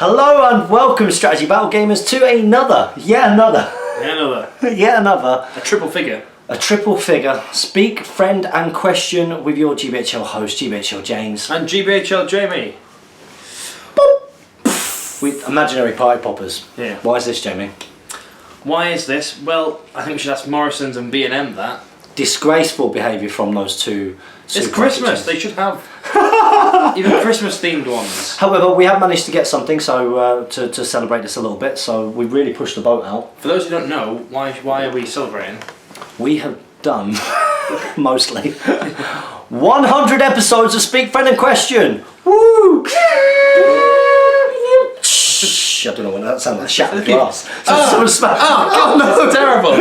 Hello and welcome, Strategy Battle Gamers, to yet another. A triple figure. A triple figure. Speak, friend and question with your GBHL host, GBHL James. And GBHL Jamie. With imaginary party poppers. Yeah. Why is this, Jamie? Why is this? Well, I think we should ask Morrison's and B&M that. Disgraceful behaviour from those two. It's Christmas, they should have even Christmas themed ones. However, we have managed to get something to celebrate this a little bit, so we really pushed the boat out. For those who don't know, why are we celebrating? We have done, mostly, 100 episodes of Speak, Friend and Question. Woo! Shh, I don't know what that sounded like. Shattered glass. God, no, that's terrible.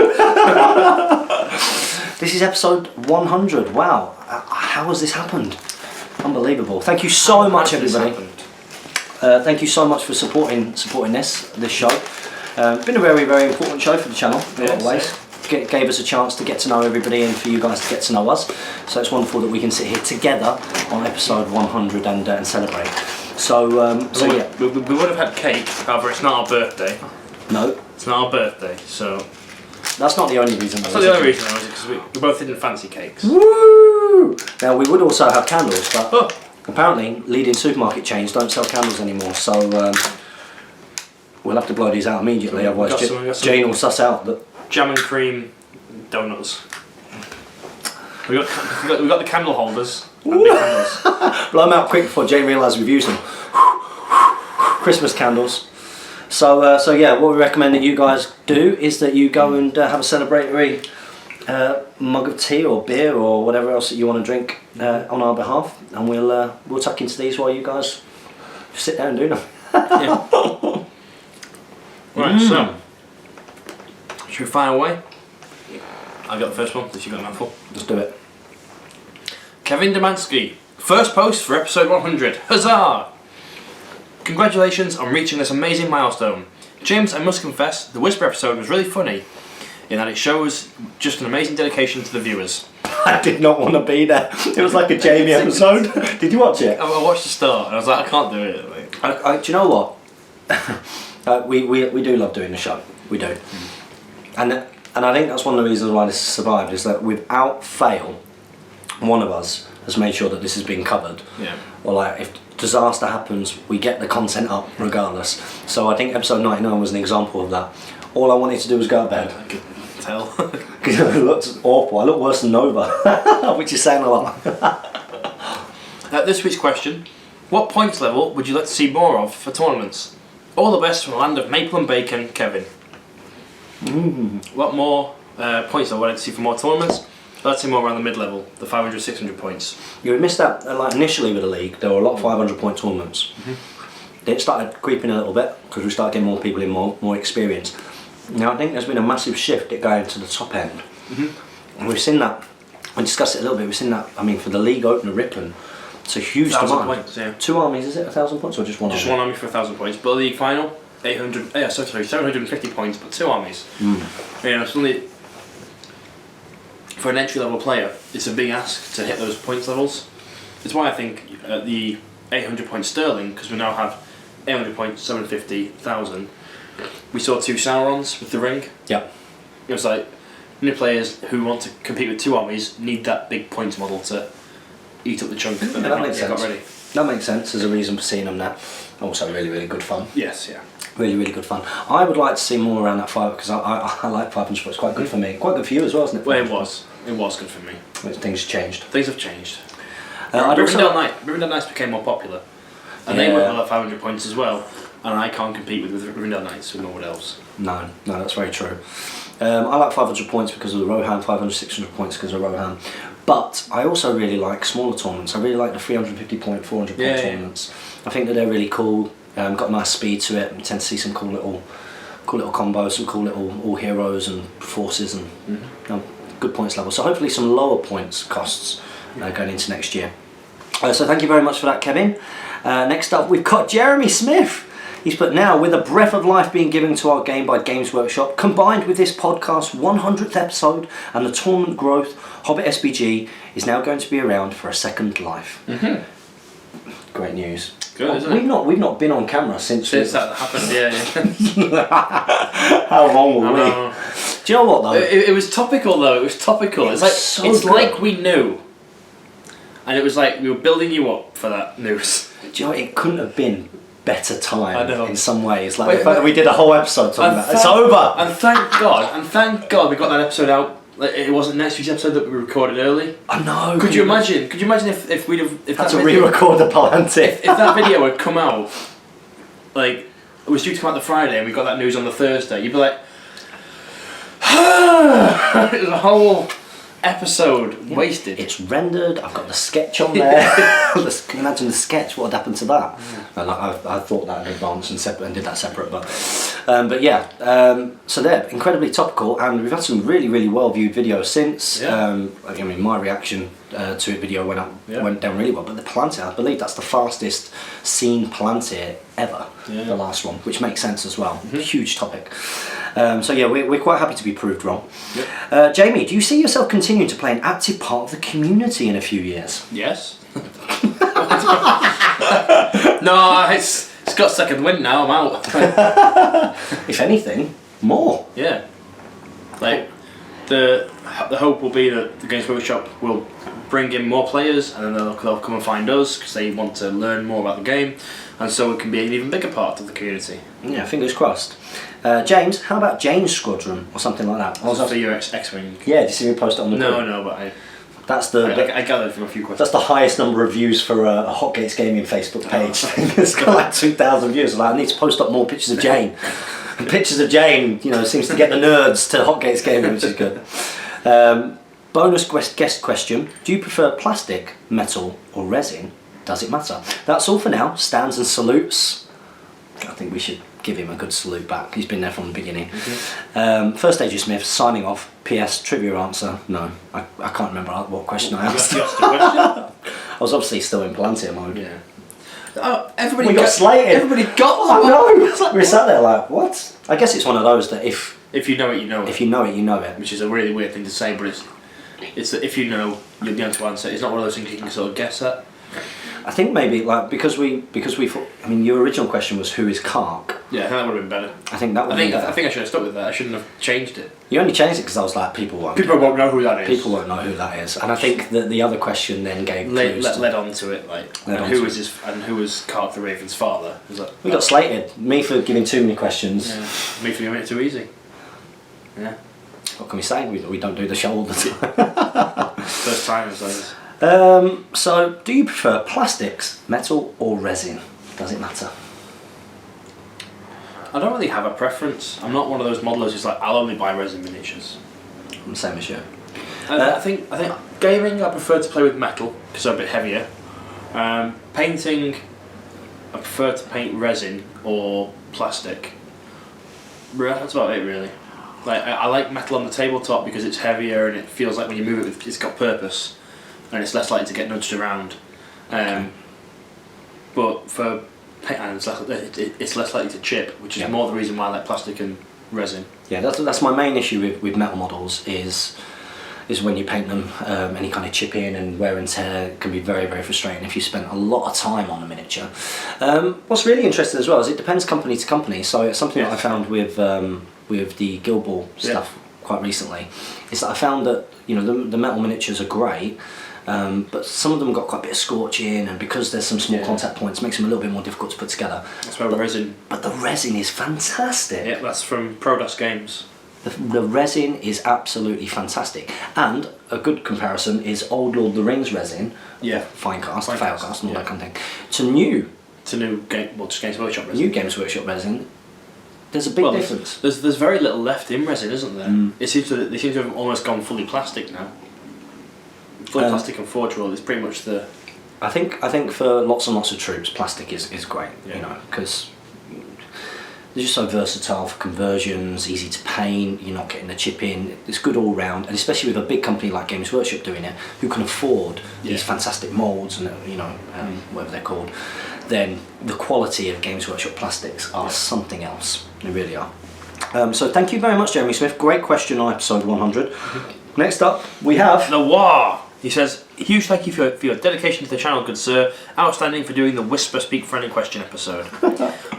This is episode 100. Wow, how has this happened? Unbelievable. Thank you so much, everybody. Thank you so much for supporting this show. Been a very, very important show for the channel in a lot of ways. Gave us a chance to get to know everybody and for you guys to get to know us. So it's wonderful that we can sit here together on episode 100 and celebrate. So yeah. We would have had cake, however it's not our birthday. No. It's not our birthday, so... That's not the only reason. That's not the only reason, though, is it? Because we both didn't fancy cakes. Woo! Now, we would also have candles, but apparently leading supermarket chains don't sell candles anymore, so we'll have to blow these out immediately, otherwise Jane will suss out that... Jam and cream donuts. We got the candle holders and big candles. Blow them out quick before Jane realises we've used them. Christmas candles. So yeah, what we recommend that you guys do is that you go and have a celebratory mug of tea or beer or whatever else that you want to drink on our behalf, and we'll tuck into these while you guys sit there and do them. Yeah. Right, so should we fire away? I got the first one. Did you got a mouthful? Let's do it. Kevin Demansky, first post for episode 100. Huzzah! Congratulations on reaching this amazing milestone. James, I must confess, the Whisper episode was really funny in that it shows just an amazing dedication to the viewers. I did not want to be there. It was like a Jamie episode. Did you watch it? I watched the start and I was like, I can't do it. Do you know what? we do love doing the show. We do. And I think that's one of the reasons why this has survived, is that without fail, one of us has made sure that this has been covered. Yeah. Or like, if disaster happens, we get the content up regardless. So I think episode 99 was an example of that. All I wanted to do was go to bed. I could tell. Because it looked awful. I look worse than Nova, which is saying a lot. This week's question: what points level would you like to see more of for tournaments? All the best from the land of maple and bacon, Kevin. What more points level would I like to see for more tournaments? Let's see more around the mid-level, the 500, 600 points. You would miss that, like initially with the league, there were a lot of 500 point tournaments. Then it started creeping a little bit because we started getting more people in, more experience. Now I think there's been a massive shift at going to the top end. And we've seen that, we discussed it a little bit, we've seen that, I mean, for the league opener Ripon, it's a huge 1,000 demand. points, yeah. 2 armies, is it 1,000 points or just one army? Just one army for 1,000 points, but the league final, 750 points, but 2 armies. Yeah, it's only... For an entry-level player, it's a big ask to hit those points levels. It's why I think the 800 point Sterling, because we now have 800 points, 750, 1,000. We saw 2 Saurons with the ring. Yeah. It was like, new players who want to compete with 2 armies need that big points model to eat up the chunk that that makes sense. got ready. That makes sense. There's a reason for seeing them there. Also really, really good fun. Yes, yeah. Really, really good fun. I would like to see more around that 5 because I like 500 points. Quite good for me. Quite good for you as well, isn't it? Well, it was. It was good for me. Things changed. Things have changed. Rivendell Knights became more popular. And they went well at 500 points as well. And I can't compete with Rivendell Knights with no one else. No, that's very true. I like 500 points because of the Rohan, 500, 600 points because of Rohan. But I also really like smaller tournaments. I really like the 350 point, 400 point tournaments. I think that they're really cool. Got nice speed to it. You tend to see some cool little combos, some cool little all heroes and forces and good points level. So hopefully some lower points costs going into next year. So thank you very much for that, Kevin. Next up we've got Jeremy Smith. He's put, now with a breath of life being given to our game by Games Workshop, combined with this podcast 100th episode and the tournament growth, Hobbit SBG is now going to be around for a second life. Great news. good, isn't it? We've not been on camera since that happened. Yeah. How long were we? Do you know what though? It was topical though. It was topical. It's like it's like we knew, and it was like we were building you up for that news. Do you know, it couldn't have been better time in some ways. Like Wait, the fact that we did a whole episode talking about it's over. And thank God we got that episode out. Like, it wasn't next week's episode that we recorded early. I know. Could you imagine? Could you imagine if we'd have had to re-record the Palante? If that video had come out, like it was due to come out the Friday, and we got that news on the Thursday, you'd be like, it was a whole episode wasted. It's rendered. I've got the sketch on there. Can you imagine the sketch? What had happened to that? Yeah. And I thought that in advance and did that separate. But yeah. So they're incredibly topical, and we've had some really, really well viewed videos since. Yeah. I mean, my reaction to a video went down really well. But the Palantir, I believe that's the fastest seen Palantir ever. Yeah. The last one, which makes sense as well. Mm-hmm. Huge topic. So yeah, we're quite happy to be proved wrong. Yep. Jamie, do you see yourself continuing to play an active part of the community in a few years? Yes. No, it's got second wind now. I'm out. If anything, more. Yeah. Like the hope will be that the Games Workshop will bring in more players, and then they'll come and find us because they want to learn more about the game, and so it can be an even bigger part of the community. Yeah, fingers crossed. James, how about Jane's Squadron or something like that? Also for your X-Wing. Yeah, did you see me post it on the group? No, but I gathered from a few questions. That's the highest number of views for a Hotgates Gaming Facebook page. It's got like 2,000 views. Like, I need to post up more pictures of Jane. And pictures of Jane, seems to get the nerds to Hotgates Gaming, which is good. Bonus guest question: do you prefer plastic, metal, or resin? Does it matter? That's all for now. Stands and salutes. I think we should give him a good salute back. He's been there from the beginning. Mm-hmm. First Agent Smith signing off. PS, trivia answer. No, I can't remember what question I asked. You asked the question? I was obviously still in Palantir mode. Yeah. Oh, everybody got slated. Everybody got that. I know. We were sat there like, what? I guess it's one of those that if you know it, you know it. If you know it, you know it. Which is a really weird thing to say, but it's that if you know, you'll be able to answer. It's not one of those things you can sort of guess at. I think maybe because we thought. I mean, your original question was who is Kark. Yeah, I think that would have been better. I think that would. I think I should have stuck with that. I shouldn't have changed it. You only changed it because I was like, people won't know who that is. People won't know who that is, and I think that the other question then gave clues led on to it, like who was Kark the Raven's father? We got slated. Me for giving too many questions. Yeah. Me for giving it too easy. Yeah. What can we say? We don't do the show all the time. First time as those. So, do you prefer plastics, metal, or resin? Does it matter? I don't really have a preference. I'm not one of those modelers who's like, I'll only buy resin miniatures. I'm the same as you. I think gaming, I prefer to play with metal because they're a bit heavier. Painting, I prefer to paint resin or plastic. That's about it, really. Like I like metal on the tabletop because it's heavier and it feels like when you move it, it's got purpose. And it's less likely to get nudged around, but for paint, and it's less likely to chip, which is more the reason why I like plastic and resin. Yeah, that's my main issue with metal models is when you paint them, any kind of chipping and wear and tear can be very, very frustrating if you spend a lot of time on a miniature. What's really interesting as well is it depends company to company. So it's something that I found with the Guild Ball stuff quite recently is that I found that the metal miniatures are great. But some of them got quite a bit of scorching, and because there's some small contact points, it makes them a little bit more difficult to put together. That's why resin. But the resin is fantastic. Yeah, that's from Prodos Games. The resin is absolutely fantastic, and a good comparison is Old Lord of the Rings resin. Yeah. Finecast, Failcast, and all that kind of thing. Just Games Workshop resin. New Games Workshop resin. There's a big difference. There's very little left in resin, isn't there? They seem to have almost gone fully plastic now. Fully plastic and Forge World is pretty much the. I think for lots and lots of troops, plastic is great. Because they're just so versatile for conversions, easy to paint. You're not getting the chip in. It's good all round, and especially with a big company like Games Workshop doing it, who can afford these fantastic molds and whatever they're called. Then the quality of Games Workshop plastics are something else. They really are. So thank you very much, Jeremy Smith. Great question on episode 100. Next up, we have the War. He says, huge thank you for your dedication to the channel, good sir. Outstanding for doing the Whisper Speak Friendly question episode.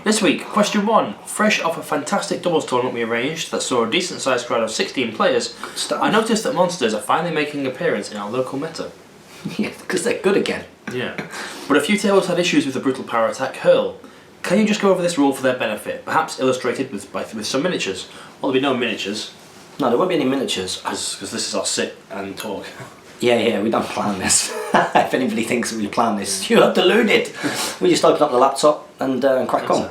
This week, question 1. Fresh off a fantastic doubles tournament we arranged that saw a decent sized crowd of 16 players, I noticed that monsters are finally making an appearance in our local meta. Yeah, because they're good again. Yeah. But a few tables had issues with the brutal power attack hurl. Can you just go over this rule for their benefit, perhaps illustrated with some miniatures? Well, there'll be no miniatures. No, there won't be any miniatures. Because this is our sit and talk. Yeah, we don't plan this. If anybody thinks that we plan this, you are deluded. We just open up the laptop and crack on.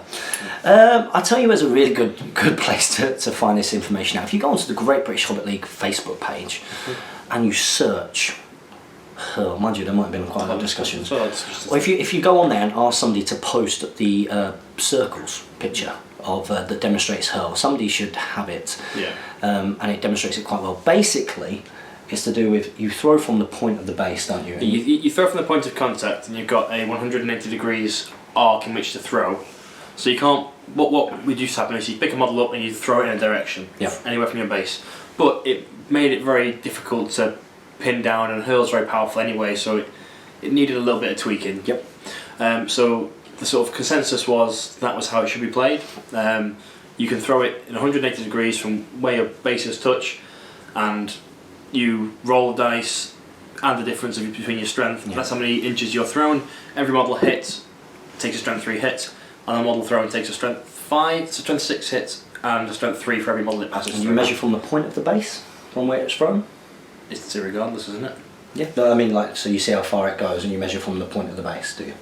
I'll tell you, there's a really good place to find this information out. If you go onto the Great British Hobbit League Facebook page and you search hurl, mind you, there might have been quite a lot of discussions. Or if you go on there and ask somebody to post the circles picture of that demonstrates hurl, somebody should have it. Yeah. And it demonstrates it quite well. Basically, it's to do with you throw from the point of the base, don't you? You throw from the point of contact, and you've got a 180 degrees arc in which to throw. So you can't. What would used to happen is you pick a model up and you throw it in a direction, anywhere from your base. But it made it very difficult to pin down, and hurl's very powerful anyway, so it needed a little bit of tweaking. Yep. So the sort of consensus was that was how it should be played. You can throw it in 180 degrees from where your bases touch, and you roll the dice and the difference between your strength. Yeah. That's how many inches you're thrown. Every model hit takes a strength 3 hit, and the model thrown takes a strength 5, so strength 6 hits, and a strength 3 for every model it passes through. And you measure from the point of the base, from where it's thrown? It's irregardless, isn't it? Yeah. No, I mean, like, so you see how far it goes, and you measure from the point of the base, do you?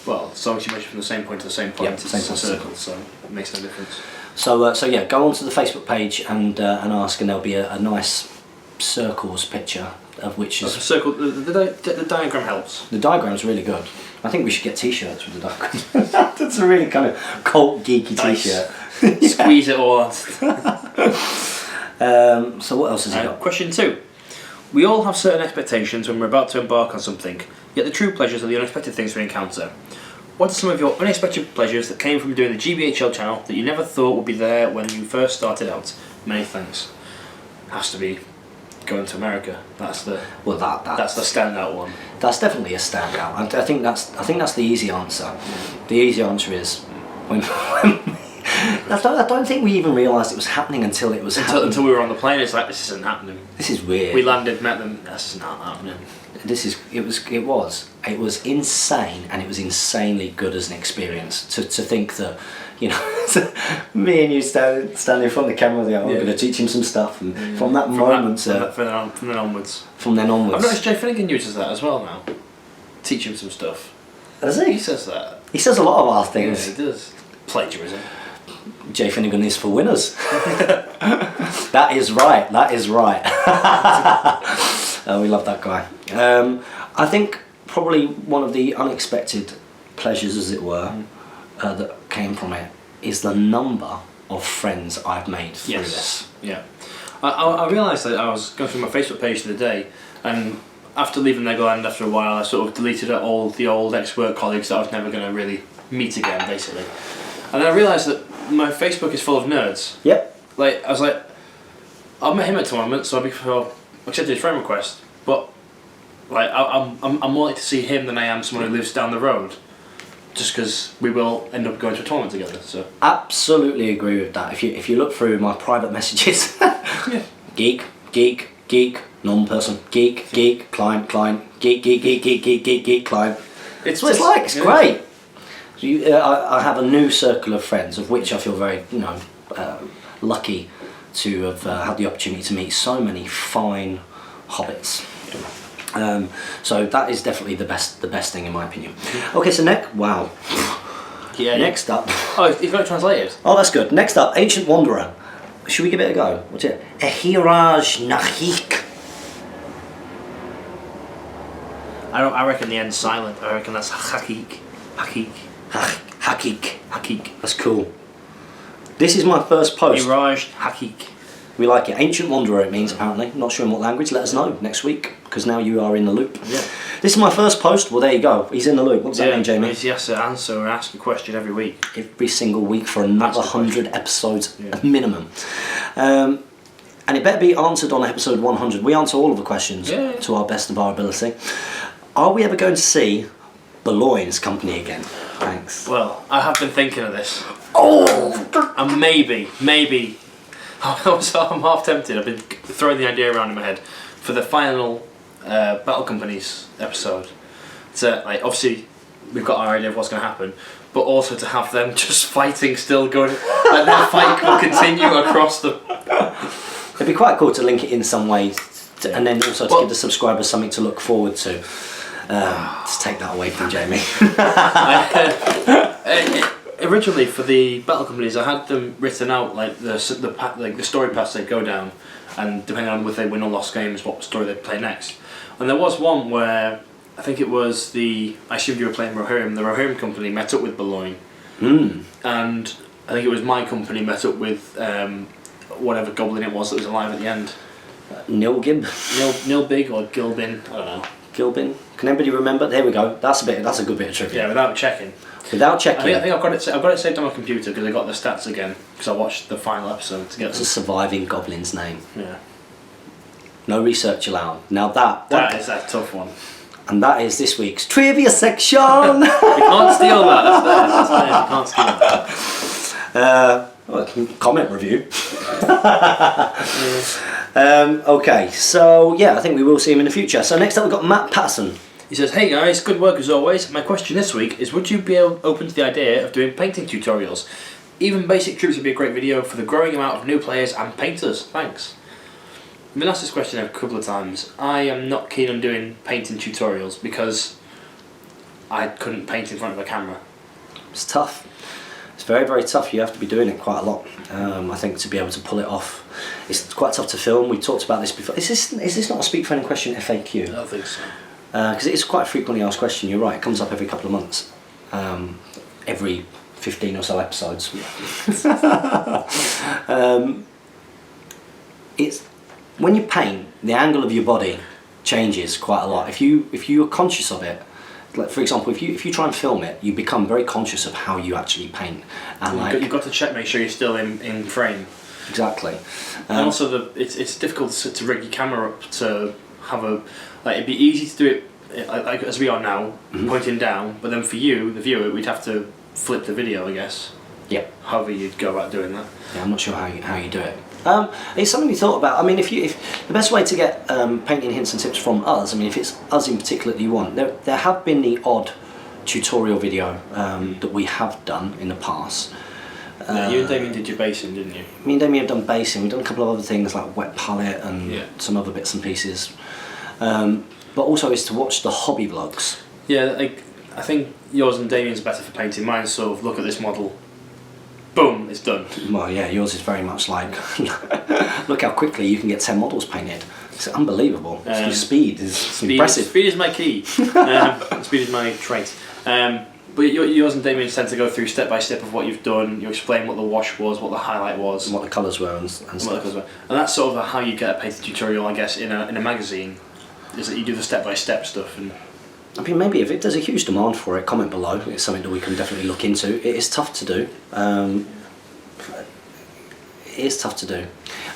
Well, as long as you measure from the same point to the same point, it's same a circle, so it makes no difference. So yeah, go onto the Facebook page and ask, and there'll be a nice circles picture of which is... Circle, the diagram helps. The diagram's really good. I think we should get t-shirts with the diagram. That's a really kind of cult geeky t-shirt. Squeeze it all out. So what else has he got? Question 2. We all have certain expectations when we're about to embark on something, yet the true pleasures are the unexpected things we encounter. What are some of your unexpected pleasures that came from doing the GBHL channel that you never thought would be there when you first started out? Many thanks. Has to be going to America. That's the that's the standout one. That's definitely a standout. I think that's the easy answer. The easy answer is when I don't think we even realised it was happening until it was happening. Until we were on the plane. It's like, this isn't happening. This is weird. We landed, met them. This is not happening. It was insane, and it was insanely good as an experience to think that, you know, me and you standing in front of the camera there, we're going to teach him some stuff, and from that moment, from then onwards. I've noticed Jay Finnegan uses that as well now. Teach him some stuff. Does he? He says that. He says a lot of our things. Yeah, he does. Plagiarism. Jay Finnegan is for winners. That is right. We love that guy. I think probably one of the unexpected pleasures, as it were, that came from it is the number of friends I've made through this. Yeah. I realised that I was going through my Facebook page the other day, and after leaving Legoland after a while, I sort of deleted all the old ex-work colleagues that I was never going to really meet again, basically. And then I realised that my Facebook is full of nerds. Yep. Like, I was like, I met him at a tournament, so I accepted his friend request, but like, I'm more likely to see him than I am someone who lives down the road, just because we will end up going to a tournament together. So absolutely agree with that. If you look through my private messages, geek, normal person, geek, client, geek, client. It's what it's like. It's great. So I have a new circle of friends, of which I feel very, lucky to have had the opportunity to meet so many fine hobbits. So that is definitely the best thing in my opinion. Okay, so next up. Oh, you've got it translated. Oh, that's good. Next up, Ancient Wanderer. Should we give it a go? What's it? Ehiraj Nahik. I reckon the end's silent. I reckon that's Hakik. Hakik. That's cool. This is my first post. Ehiraj Hakik. We like it. Ancient Wanderer, it means, apparently. Not sure in what language. Let us know next week, because now you are in the loop. Yeah. This is my first post. Well, there you go. He's in the loop. What does that mean, Jamie? He has to answer or ask a question every week. Every single week for another 100 episodes minimum. And it better be answered on episode 100. We answer all of the questions to our best of our ability. Are we ever going to see Bouloigne's company again? Thanks. Well, I have been thinking of this. Oh! And maybe, I'm half tempted. I've been throwing the idea around in my head for the final Battle Companies episode. So, like, obviously, we've got our idea of what's going to happen, but also to have them just fighting still going, like their fight will continue across the... It'd be quite cool to link it in some way, and then also to give the subscribers something to look forward to. Let's take that away from Jamie. Originally, for the Battle Companies, I had them written out like the story paths they go down, and depending on whether they win or lost games, what story they play next. And there was one where I think it was I assumed you were playing Rohirrim. The Rohirrim company met up with Boulogne, and I think it was my company met up with whatever goblin it was that was alive at the end. Nilgib? Nilbig or Gilbin, I don't know. Gilbin? Can anybody remember? There we go. That's a good bit of trivia. Yeah, without checking. Without checking. I think I've got it saved on my computer because I got the stats again because I watched the final episode to get. It's a surviving goblin's name. Yeah. No research allowed. Now that is a tough one. And that is this week's trivia section. You can't steal that. That's theirs. You can't steal that. Comment review. Okay, so yeah, I think we will see him in the future. So next up we've got Matt Patterson. He says, "Hey guys, good work as always. My question this week is, would you be open to the idea of doing painting tutorials? Even basic troops would be a great video for the growing amount of new players and painters. Thanks." I've been asked this question a couple of times. I am not keen on doing painting tutorials because I couldn't paint in front of a camera. It's tough. It's very, very tough. You have to be doing it quite a lot. I think to be able to pull it off. It's quite tough to film. We talked about this before. Is this not a Speak Friendly question FAQ? I don't think so. Because it is quite a frequently asked question. You're right. It comes up every couple of months. Every 15 or so episodes. It's when you paint, the angle of your body changes quite a lot. If you are conscious of it, like for example, if you try and film it, you become very conscious of how you actually paint. And you've got to check, make sure you're still in frame. Exactly. And also it's difficult to rig your camera up to have it'd be easy to do it like as we are now, pointing down, but then for you, the viewer, we'd have to flip the video, I guess. Yep. However you'd go about doing that. Yeah, I'm not sure how you do it. It's something we thought about. I mean, if the best way to get painting hints and tips from us, I mean, if it's us in particular that you want, there have been the odd tutorial video that we have done in the past. Yeah, you and Damien did your basing, didn't you? Me and Damien have done basing. We've done a couple of other things like wet palette and some other bits and pieces. But also is to watch the hobby vlogs. Yeah, I think yours and Damien's better for painting. Mine's sort of look at this model. Boom, it's done. Well, yeah, yours is very much like, look how quickly you can get 10 models painted. It's unbelievable. Your speed is impressive. Speed is my key. Speed is my trait. But yours and Damien's tend to go through step by step of what you've done. You explain what the wash was, what the highlight was, and what the colours were, and stuff. And that's sort of how you get a painting tutorial, I guess, in a magazine. Is that you do the step by step stuff and. I mean, maybe if there's a huge demand for it, comment below. It's something that we can definitely look into. It is tough to do. It is tough to do.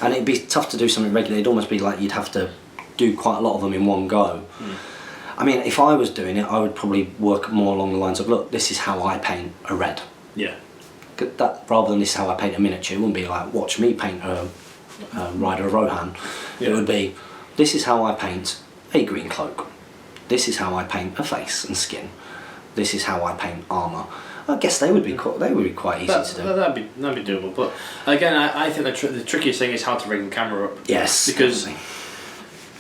And it'd be tough to do something regularly. It'd almost be like you'd have to do quite a lot of them in one go. I mean, if I was doing it, I would probably work more along the lines of, look, this is how I paint a red. Yeah. That, rather than this is how I paint a miniature. It wouldn't be like, watch me paint a rider of Rohan. Yeah. It would be, this is how I paint a green cloak. This is how I paint a face and skin. This is how I paint armour. I guess they would be quite easy to do. That'd be doable. But again, I think the trickiest thing is how to ring the camera up. Yes. Because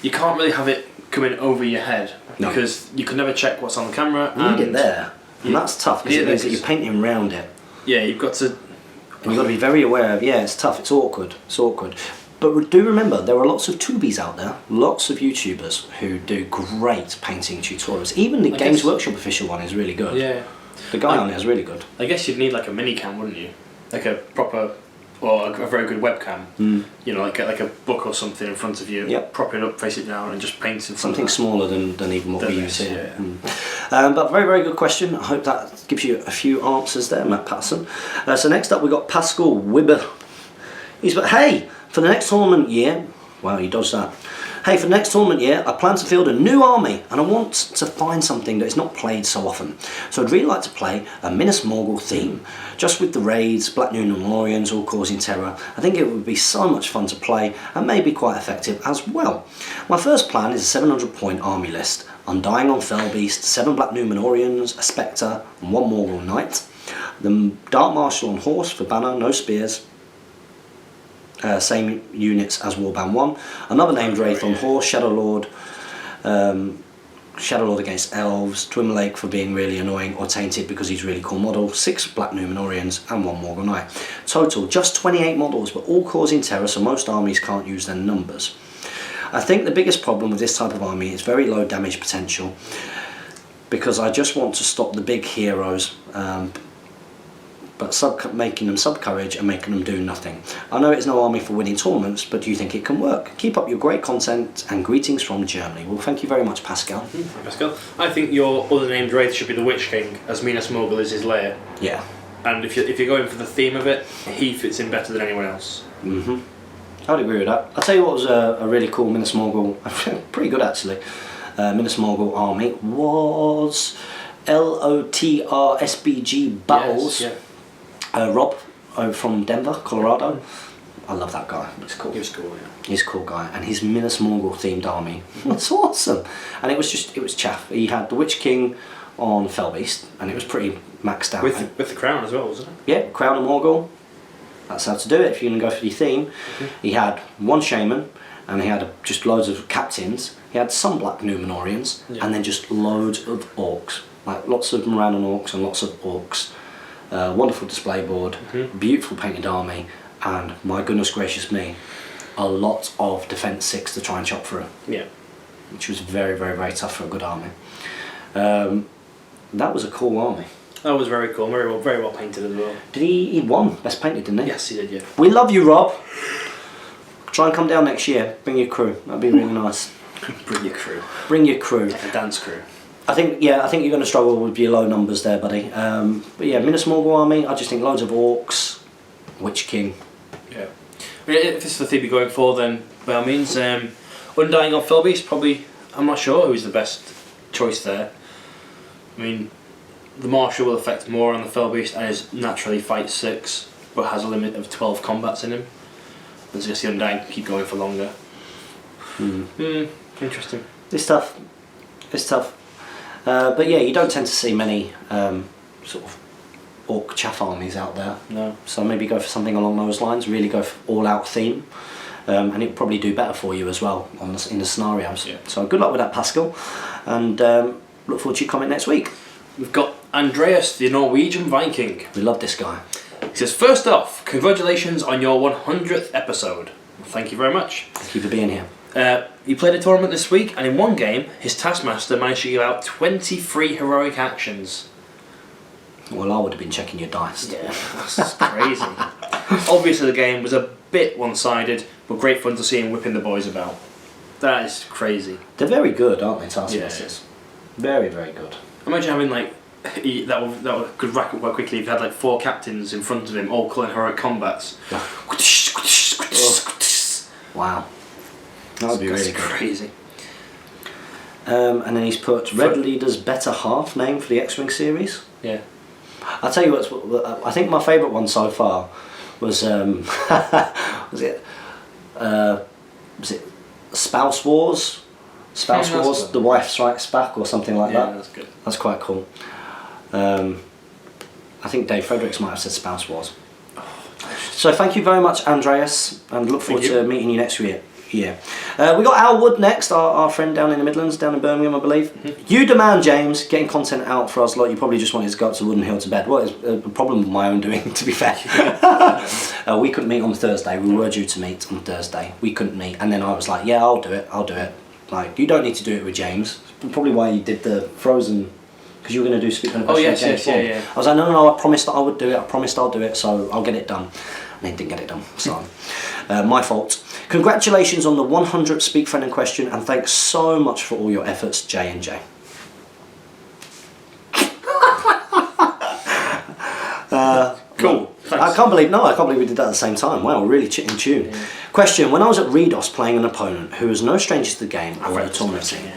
you can't really have it coming over your head because you can never check what's on the camera. You need it there, and that's tough because it means that you're painting around it. Yeah, you've got to. And you've got to be very aware of. Yeah, it's tough. It's awkward. But do remember, there are lots of tubies out there, lots of YouTubers who do great painting tutorials. Even the Games Workshop official one is really good. Yeah. The guy on it is really good. I guess you'd need like a mini cam, wouldn't you? Like a proper, or a very good webcam. You know, like a book or something in front of you. Yep. Prop it up, face it down, and just paint in front something of smaller than even what we use here. Yeah. But very, very good question. I hope that gives you a few answers there, Matt Patterson. So next up we've got Pascal Wibber. He's but hey, For the next tournament year, wow, you dodged that. Hey, for the next tournament year, I plan to field a new army, and I want to find something that is not played so often. So I'd really like to play a Minas Morgul theme, just with the raids, Black Númenóreans all causing terror. I think it would be so much fun to play, and maybe quite effective as well. My first plan is a 700-point army list. Undying on Fellbeast, 7 Black Númenóreans, a Spectre, and 1 Morgul Knight. The Dark Marshal on horse for banner, no spears. Same units as Warband 1. Another named Wraith on horse, Shadow Lord against elves, Twin Lake for being really annoying, or Tainted because he's a really cool model, 6 Black Númenóreans and 1 Morgul Knight. Total, just 28 models, but all causing terror, so most armies can't use their numbers. I think the biggest problem with this type of army is very low damage potential, because I just want to stop the big heroes, but making them sub-courage and making them do nothing. I know it's no army for winning tournaments, but do you think it can work? Keep up your great content, and greetings from Germany. Well, thank you very much, Pascal. Hi, Pascal. I think your other named Wraith should be the Witch King, as Minas Morgul is his lair. Yeah. And if you're going for the theme of it, he fits in better than anyone else. Mm-hmm. I would agree with that. I'll tell you what was a really cool Minas Morgul, pretty good actually, Minas Morgul army was LOTR SBG Battles. Yes, yeah. Rob from Denver, Colorado. I love that guy. He's cool. He was cool, yeah. He's a cool guy, and his Minas Morgul themed army. That's awesome. And it was chaff. He had the Witch King on Fellbeast, and it was pretty maxed out. With the crown as well, wasn't it? Yeah, Crown of Morgul. That's how to do it if you're going to go for your theme. Mm-hmm. He had 1 Shaman, and he had just loads of captains. He had some Black Númenóreans, and then just loads of orcs. Like lots of Morannon orcs and lots of orcs. Wonderful display board, beautiful painted army, and my goodness gracious me, a lot of defense 6 to try and chop through. Yeah. Which was very, very, very tough for a good army. That was a cool army. That was very cool, very well painted as well. Did he won Best Painted, didn't he? Yes, he did, yeah. We love you, Rob. Try and come down next year. Bring your crew. That'd be really nice. Bring your crew. Bring your crew. Like a dance crew. I think you're going to struggle with your low numbers there, buddy. But yeah, Minas Morgul army, I just think loads of orcs, Witch King. Yeah. I mean, if this is the theme you're going for, then by all means, Undying on Fellbeast, probably, I'm not sure who's the best choice there. I mean, the Marshal will affect more on the Fellbeast and is naturally fight 6, but has a limit of 12 combats in him. And so just the Undying can keep going for longer. Interesting. It's tough. But yeah, you don't tend to see many sort of orc chaff armies out there. No. So maybe go for something along those lines, really go for all-out theme. And it'll probably do better for you as well in the scenarios. Yeah. So good luck with that, Pascal. And look forward to your comment next week. We've got Andreas, the Norwegian Viking. We love this guy. He says, first off, congratulations on your 100th episode. Thank you very much. Thank you for being here. He played a tournament this week, and in one game, his Taskmaster managed to give out 23 heroic actions. Well, I would have been checking your dice. Yeah, that's crazy. Obviously, the game was a bit one-sided, but great fun to see him whipping the boys about. That is crazy. They're very good, aren't they, Taskmasters? Yeah. Very, very good. Imagine having that could rack up quite quickly if you had 4 captains in front of him, all calling heroic combats. Wow. That would be really good. Crazy. And then he's put Red Leader's better half name for the X-Wing series. Yeah. I'll tell you what, I think my favourite one so far was was it Spouse Wars? Spouse Wars, good. The Wife Strikes Back or something like that. Yeah, that's good. That's quite cool. I think Dave Fredericks might have said Spouse Wars. So thank you very much, Andreas, and look forward to meeting you next year. Yeah. We got Al Wood next, our friend down in the Midlands, down in Birmingham, I believe. You demand, James, getting content out for us. Like you probably just wanted to go up to Wooden Hill to bed. Well, it's a problem of my own doing, to be fair. We couldn't meet on Thursday. We were due to meet on Thursday. We couldn't meet, and then I was like, yeah, I'll do it. Like, you don't need to do it with James. Probably why you did the Frozen, because you were going to do Speak on a Question with James Bond. Yeah. I was like, no, I promised that I would do it. I promised I'll do it, so I'll get it done. And they didn't get it done, so my fault. Congratulations on the 100th Speak Friend in Question, and thanks so much for all your efforts, J&J. Cool. Thanks, I can't believe we did that at the same time. Wow, we're really in tune. Yeah. Question: when I was at Redos playing an opponent who was no stranger to the game or the tournament scene. Yeah.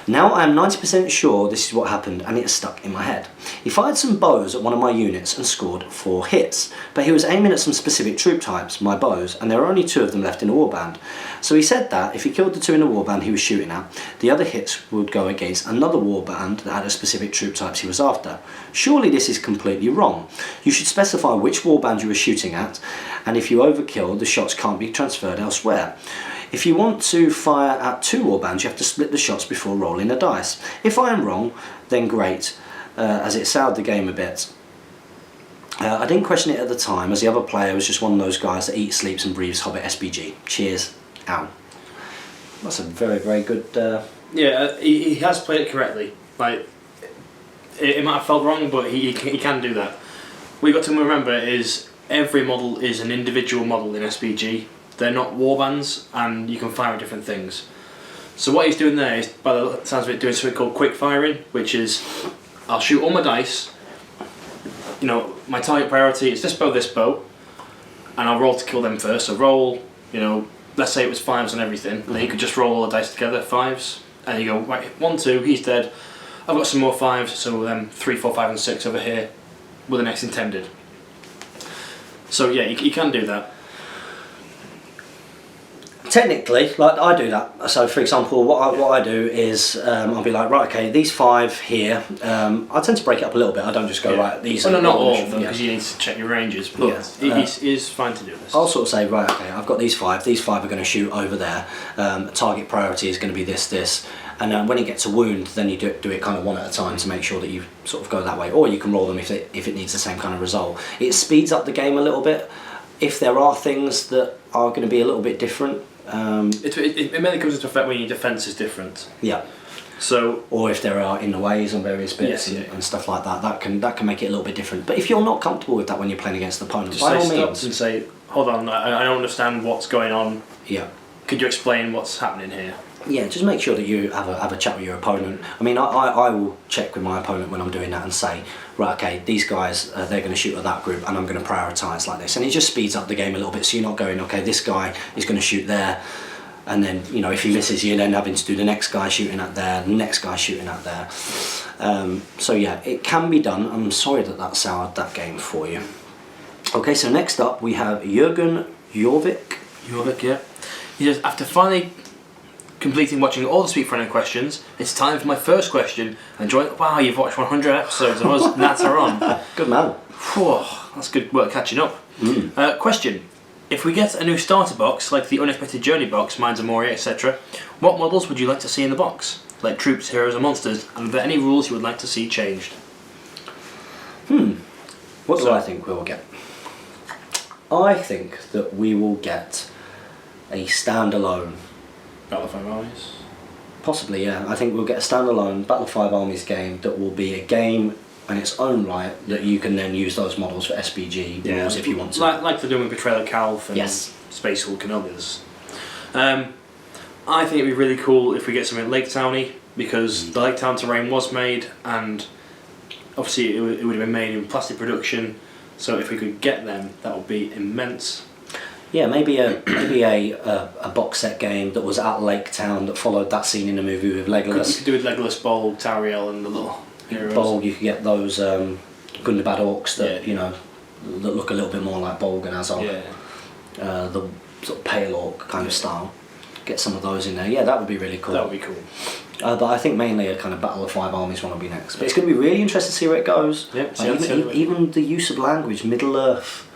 Now I am 90% sure this is what happened and it's stuck in my head. He fired some bows at one of my units and scored 4 hits, but he was aiming at some specific troop types, my bows, and there were only 2 of them left in the warband. So he said that if he killed the 2 in the warband he was shooting at, the other hits would go against another warband that had a specific troop types he was after. Surely this is completely wrong. You should specify which warband you were shooting at, and if you overkill, the shots can't be transferred elsewhere. If you want to fire at 2 warbands, you have to split the shots before rolling the dice. If I am wrong, then great, as it soured the game a bit. I didn't question it at the time, as the other player was just one of those guys that eats, sleeps and breathes Hobbit SBG. Cheers, Al. That's a very, very good... Yeah, he has played it correctly. Like, it might have felt wrong, but he can do that. What you've got to remember is every model is an individual model in SBG. They're not warbands, and you can fire at different things. So what he's doing there is, by the sounds of it, doing something called quick firing, which is, I'll shoot all my dice, you know, my target priority is this bow, and I'll roll to kill them first. So roll, you know, let's say it was 5s on everything, and then you could just roll all the dice together, 5s, and you go, right, 1, 2, he's dead, I've got some more 5s, so then 3, 4, 5 and 6 over here were the next intended. So yeah, you can do that. Technically, like I do that. So, for example, what I do is I'll be like, right, okay, these 5 here. I tend to break it up a little bit. I don't just go right. These. Well, no, not all of them, because you need to check your ranges. But it is fine to do this. I'll sort of say, right, okay, I've got these 5. These 5 are going to shoot over there. Target priority is going to be this, and when you get to wound, then you do it kind of one at a time to make sure that you sort of go that way. Or you can roll them if it needs the same kind of result. It speeds up the game a little bit. If there are things that are going to be a little bit different. It mainly comes into effect when your defence is different. Yeah. So, or if there are in the ways on various bits and stuff like that, that can make it a little bit different. But if you're not comfortable with that when you're playing against an opponent, just by all stop means, and say, hold on, I don't understand what's going on. Yeah. Could you explain what's happening here? Yeah, just make sure that you have a chat with your opponent. I mean, I will check with my opponent when I'm doing that and say, right, okay, these guys, they're going to shoot at that group and I'm going to prioritise like this. And it just speeds up the game a little bit, so you're not going, okay, this guy is going to shoot there, and then, you know, if he misses, you're then having to do the next guy shooting at there, the next guy shooting at there. So yeah, it can be done. I'm sorry that soured that game for you. Okay, so next up we have Jürgen Jorvik. Jorvik, yeah. He says, after finally completing watching all the Speak Friendly questions, it's time for my first question. Wow, you've watched 100 episodes of us, and that's our on. Good man. Whew, that's good work catching up. Question. If we get a new starter box, like the Unexpected Journey box, Mines of Moria, etc., what models would you like to see in the box? Like troops, heroes and monsters, and are there any rules you would like to see changed? What do I think we will get? I think that we will get a standalone Battle of 5 Armies? Possibly, yeah. I think we'll get a standalone Battle of 5 Armies game that will be a game in its own right that you can then use those models for SBG rules if you want to. Like they're doing with Betrayal of Calf and Space Hulk and others. I think it'd be really cool if we get something Lake Towny, because the Lake Town terrain was made, and obviously it would have been made in plastic production, so if we could get them, that would be immense. Yeah, maybe a box set game that was at Lake Town that followed that scene in the movie with Legolas. You could do with Legolas, Bolg, Tauriel and the little heroes. Bolg, you could get those Gundabad orcs that that look a little bit more like Bolg and Azog. Yeah. The sort of pale orc kind of style. Get some of those in there. Yeah, that would be really cool. That would be cool. But I think mainly a kind of Battle of 5 Armies one will be next. But it's going to be really interesting to see where it goes. Yep, even the use of language, Middle Earth.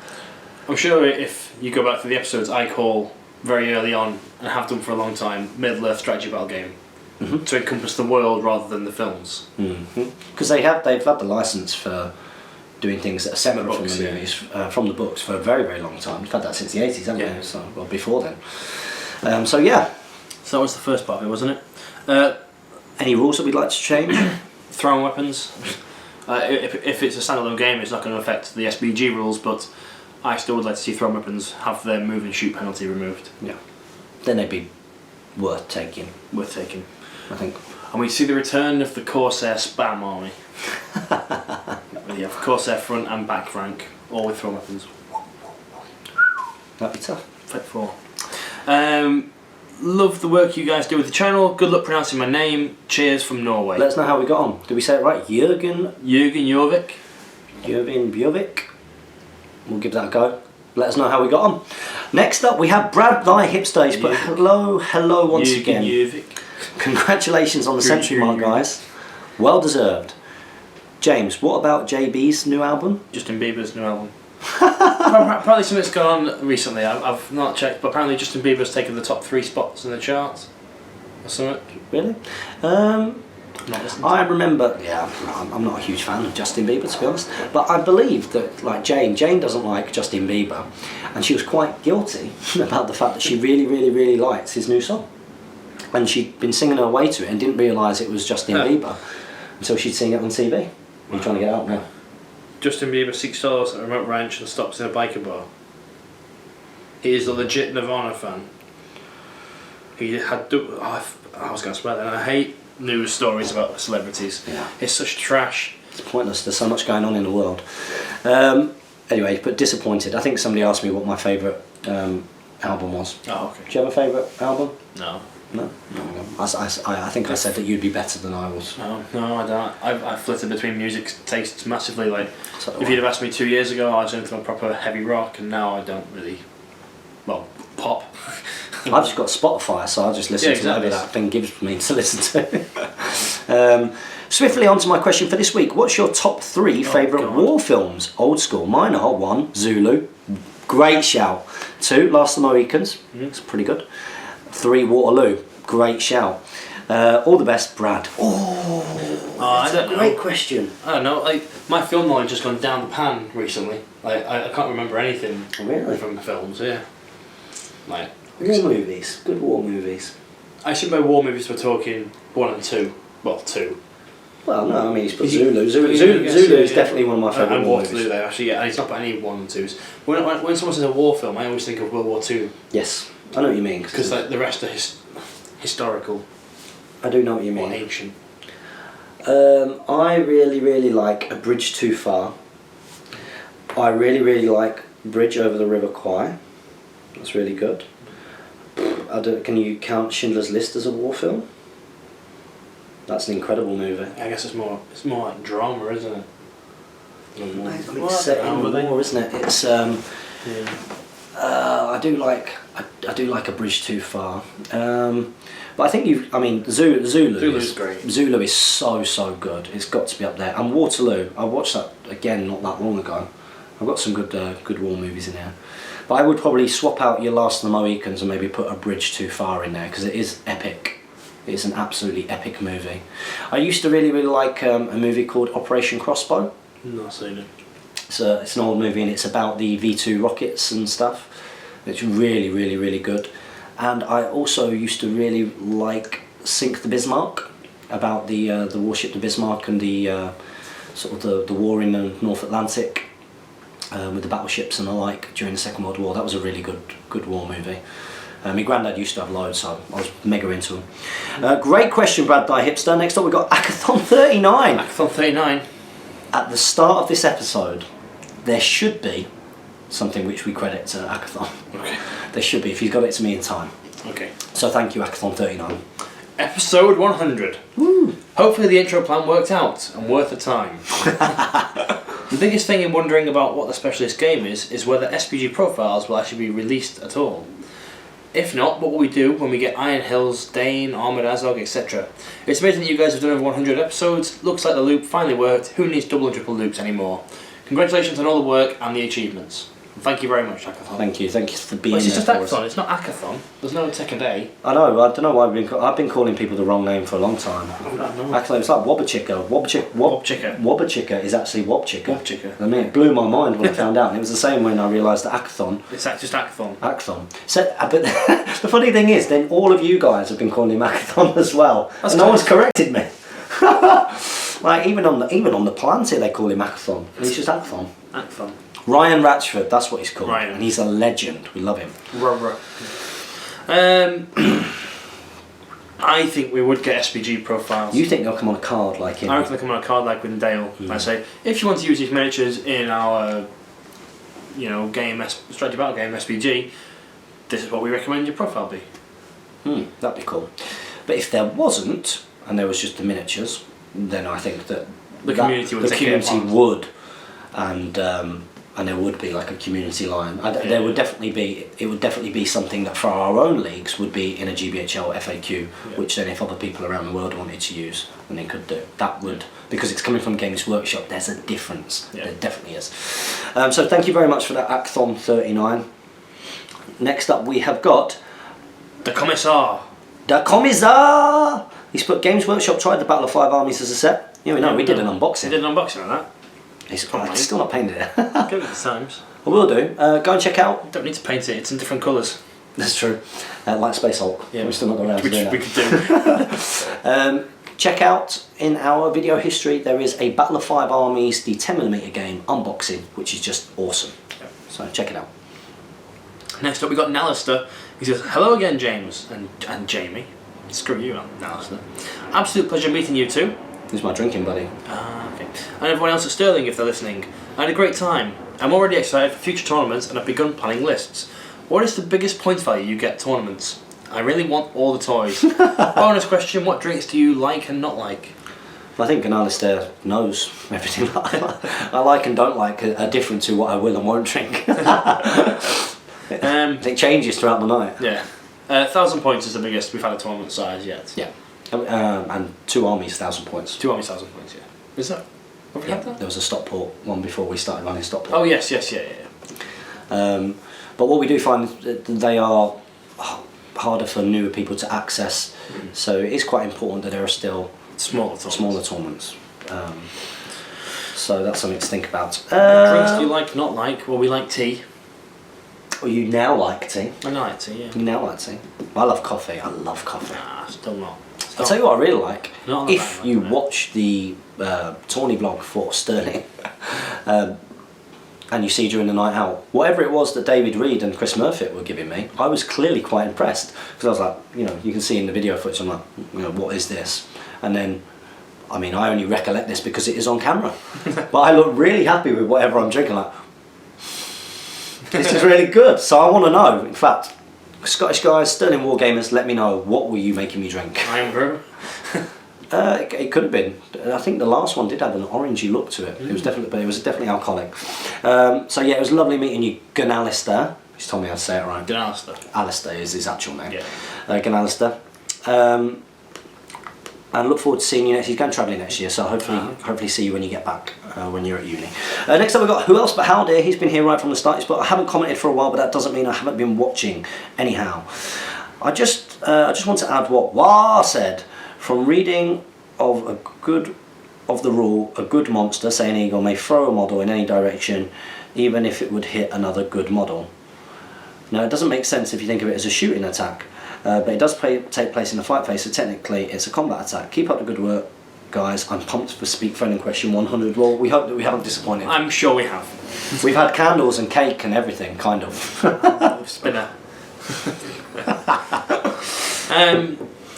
I'm sure if you go back to the episodes I call very early on, and have done for a long time, Middle Earth strategy battle game, to encompass the world rather than the films. Because they've had the license for doing things that are separate from the movies, from the books, for a very, very long time. We've had that since the 80s, haven't we? So, well, before then. So yeah. So that was the first part of it, wasn't it? Any rules that we'd like to change? Throwing weapons. If it's a standalone game, it's not going to affect the SBG rules, but I still would like to see thrown weapons have their move and shoot penalty removed. Yeah. Then they'd be worth taking. I think. And we see the return of the Corsair spam army. You have Corsair front and back rank, all with thrown weapons. That'd be tough. Fit 4. Love the work you guys do with the channel. Good luck pronouncing my name. Cheers from Norway. Let us know how we got on. Did we say it right? Jürgen Jorvik. Björvik. We'll give that a go. Let us know how we got on. Next up, we have Brad Thy Hipster. He's put hello once again. Jorvik. Congratulations on the century mark, guys. Well deserved. James, what about JB's new album? Justin Bieber's new album. Apparently something's gone on recently. I've not checked, but apparently Justin Bieber's taken the top 3 spots in the charts or something. Really? I remember. Yeah, I'm not a huge fan of Justin Bieber, to be honest. But I believe that, like Jane doesn't like Justin Bieber, and she was quite guilty about the fact that she really liked his new song, and she'd been singing her way to it and didn't realise it was Justin Bieber until she'd seen it on TV. Are you trying to get out now? Justin Bieber seeks solace at a remote ranch and stops in a biker bar. He is a legit Nirvana fan. He had... I was going to swear that. I hate news stories about celebrities. Yeah. It's such trash. It's pointless. There's so much going on in the world. Anyway, but disappointed. I think somebody asked me what my favourite album was. Oh, okay. Do you have a favourite album? No. No. I think I said that you'd be better than I was. No, I don't. I've flitted between music tastes massively. Like, So if you'd have asked me 2 years ago, I was into a proper heavy rock, and now I don't really. Well, pop. I've just got Spotify, so I'll just listen to whatever that thing gives me to listen to. Swiftly on to my question for this week. What's your top 3 favourite war films? Old school. Mine are 1, Zulu. Great shout. 2, Last of the Mohicans. It's pretty good. 3, Waterloo. Great shout. All the best, Brad. I don't know. Great question. I don't know. Like, my film knowledge has gone down the pan recently. Like, I can't remember anything from films. Yeah. Like war movies. Good war movies. I assume by war movies we're talking 1 and 2. Well, 2. Well, no, I mean he's put Zulu. Zulu is definitely one of my favourite and war Waterloo movies. there, actually, yeah. And he's not put any 1 and 2s. When someone says a war film, I always think of World War 2. Yes, I know what you mean. Because like, the rest are historical. I do know what you Or mean. ancient. I really like A Bridge Too Far. I really like Bridge Over the River Kwai. That's really good. Can you count Schindler's List as a war film? That's an incredible movie. I guess it's more like drama, isn't it? It's set in the war, isn't it? It's I do like A Bridge Too Far. But I think Zulu's great. Zulu is so good. It's got to be up there. And Waterloo, I watched that again not that long ago. I've got some good war movies in there. But I would probably swap out your Last of the Mohicans and maybe put A Bridge Too Far in there because it is epic. It's an absolutely epic movie. I used to really like a movie called Operation Crossbow. Not seen it. It's an old movie and it's about the V2 rockets and stuff. It's really good. And I also used to really like Sink the Bismarck, about the warship the Bismarck and the sort of the war in the North Atlantic with the battleships and the like during the Second World War. That was a really good war movie. My granddad used to have loads, so I was mega into them. Great question, Brad Thy Hipster. Next up we've got Akathon 39. Akathon 39. At the start of this episode, there should be something which we credit to Akathon. Okay. There should be, if he's got it to me in time. Okay. So thank you, Akathon 39. Episode 100. Woo! Hopefully the intro plan worked out and worth the time. The biggest thing in wondering about what the specialist game is whether SBG profiles will actually be released at all. If not, what will we do when we get Iron Hills, Dane, Armoured Azog, etc.? It's amazing that you guys have done over 100 episodes. Looks like the loop finally worked. Who needs double and triple loops anymore? Congratulations on all the work and the achievements. Thank you very much, Akathon. Thank you for being It's there just for Akathon, us. it's not Akathon. There's no second A. I know, I don't know why I've been calling people the wrong name for a long time. Akathon, it's like Wobberchicka. Wobberchicka is actually Wobchicka. Wobchicka. I mean, it blew my mind when I found out. And it was the same when I realised that Akathon. It's just Akathon. Akathon. So, but the funny thing is, then all of you guys have been calling him Akathon as well. That's and no one's corrected me. Like, even on the plant here, they call him Akathon. And he's just Akathon. Akathon. Ryan Ratchford, that's what he's called. Ryan. And he's a legend. We love him. I think we would get SBG profiles. You think they'll come on a card like him? I reckon they'll come on a card like with Dale. I say, if you want to use these miniatures in our strategy battle game SBG, this is what we recommend your profile be. That'd be cool. But if there wasn't, and there was just the miniatures, then I think that the community would, and there would be like a community line. There would definitely be. It would definitely be something that for our own leagues would be in a GBHL FAQ, which then if other people around the world wanted to use, then they could do. That would, because it's coming from Games Workshop. There's a difference. Yeah. There definitely is. So thank you very much for that, Acthon 39. Next up, we have got the Commissar. The Commissar. He's put Games Workshop tried the Battle of Five Armies as a set. Yeah, we did an unboxing. We did an unboxing on that. It's still not painted it. Give it the times. I will do. Go and check out. Don't need to paint it. It's in different colours. That's true. Like Space Hulk. Yeah, we're still not going around to do that. We could do. Check out in our video history. There is a Battle of Five Armies, the 10mm game unboxing, which is just awesome. Yep. So check it out. Next up, we got Nalister. He says, "Hello again, James and Jamie." Screw you, Nalister. Absolute pleasure meeting you two. This is my drinking buddy. Okay. And everyone else at Sterling, if they're listening. I had a great time. I'm already excited for future tournaments and I've begun planning lists. What is the biggest point value you get at tournaments? I really want all the toys. Bonus question, what drinks do you like and not like? I think Alistair knows everything I like and don't like are different to what I will and won't drink. It changes throughout the night. Yeah. 1,000 points is the biggest we've had a tournament size yet. Yeah. And 2 armies, 1,000 points. 2 armies, 1,000 points, yeah. Is that? Have we had that? There was a Stockport one before we started running Stockport. Oh, yes, yeah. But what we do find is that they are harder for newer people to access, so it is quite important that there are still smaller tournaments. So that's something to think about. Drinks do you like, not like? Well, we like tea. Well, you now like tea. I like tea, yeah. You now like tea. I love coffee. I love coffee. Nah, still not. I'll tell you what I really like. If you man, watch the tourney vlog for Sterling, and you see during the night out, whatever it was that David Reed and Chris Murphy were giving me, I was clearly quite impressed, because I was like, you can see in the video footage, I'm like, what is this? And then, I only recollect this because it is on camera, but I look really happy with whatever I'm drinking, like, this is really good, so I want to know. In fact, Scottish guys, Sterling Wargamers, let me know, what were you making me drink? Iron Brew? It could have been. I think the last one did have an orangey look to it. It was definitely alcoholic. So yeah, it was lovely meeting you, Gunalister. He's told me how to say it right. Gunalister. Alistair is his actual name. Yeah. Gunalister. And look forward to seeing you next. He's going travelling next year, so hopefully see you when you get back, when you're at uni. Next up we've got Who Else But How Dear. He's been here right from the start. He's put, I haven't commented for a while, but that doesn't mean I haven't been watching anyhow. I just want to add what Wah said. From reading of the rule, a good monster, say an eagle, may throw a model in any direction, even if it would hit another good model. Now, it doesn't make sense if you think of it as a shooting attack, but it does take place in a fight phase, so technically it's a combat attack. Keep up the good work, guys. I'm pumped for Speak Friend in Question 100. Well, we hope that we haven't disappointed. I'm sure we have. We've had candles and cake and everything, kind of. Spinner.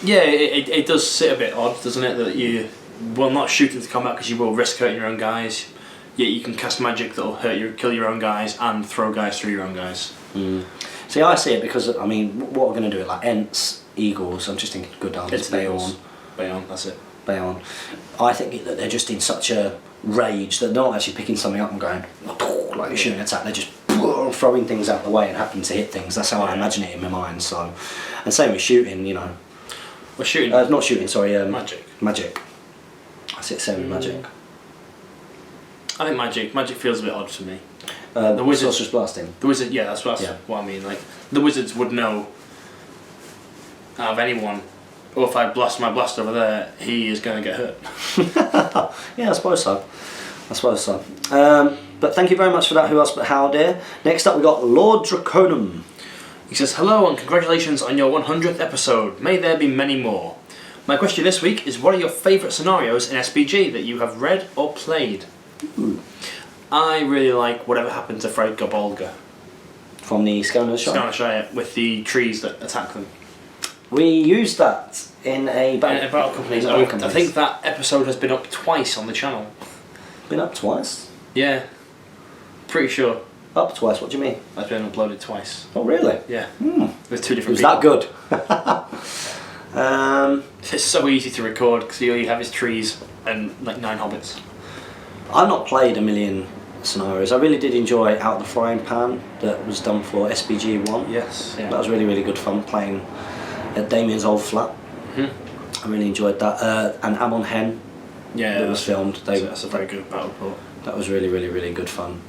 Yeah, it does sit a bit odd, doesn't it, that you will not shoot into combat because you will risk hurting your own guys, yet you can cast magic that will kill your own guys and throw guys through your own guys. See, I see it because, what we're going to do it like Ents, Eagles, I'm just thinking good armies, Bayonne, that's it. Bayonne. I think that they're just in such a rage that they're not actually picking something up and going, like a shooting attack, they're just throwing things out the way and happening to hit things. That's how I imagine it in my mind. So, and same with shooting, We're shooting. Not shooting. Sorry. Magic. Magic. That's it. Same with magic. I think magic feels a bit odd to me. The wizards just blasting. The wizard, yeah, that's what I mean. Like the wizards would know out of anyone. Or if I blast my blast over there, he is going to get hurt. Yeah, I suppose so. But thank you very much for that. Who Else But How Dear. Next up we got Lord Draconum. He says, hello and congratulations on your 100th episode. May there be many more. My question this week is, what are your favourite scenarios in SBG that you have read or played? Ooh. I really like Whatever Happened to Fred Gobolga. From the Scanner Shire, with the trees that attack them. We used that in a Battle Companies. I think that episode has been up twice on the channel. Been up twice? Yeah. Pretty sure. Up twice. What do you mean? That's been uploaded twice. Oh really? Yeah. Hmm. With 2 different Was people. that good? It's so easy to record because all you have is trees and like 9 hobbits. I've not played a million scenarios. I really did enjoy Out the Frying Pan that was done for SBG 1. Yes. Yeah. That was really, really good fun playing at Damien's old flat. I really enjoyed that. And Amon Hen that was filmed. That's a very good battle report. That was really, really, really good fun.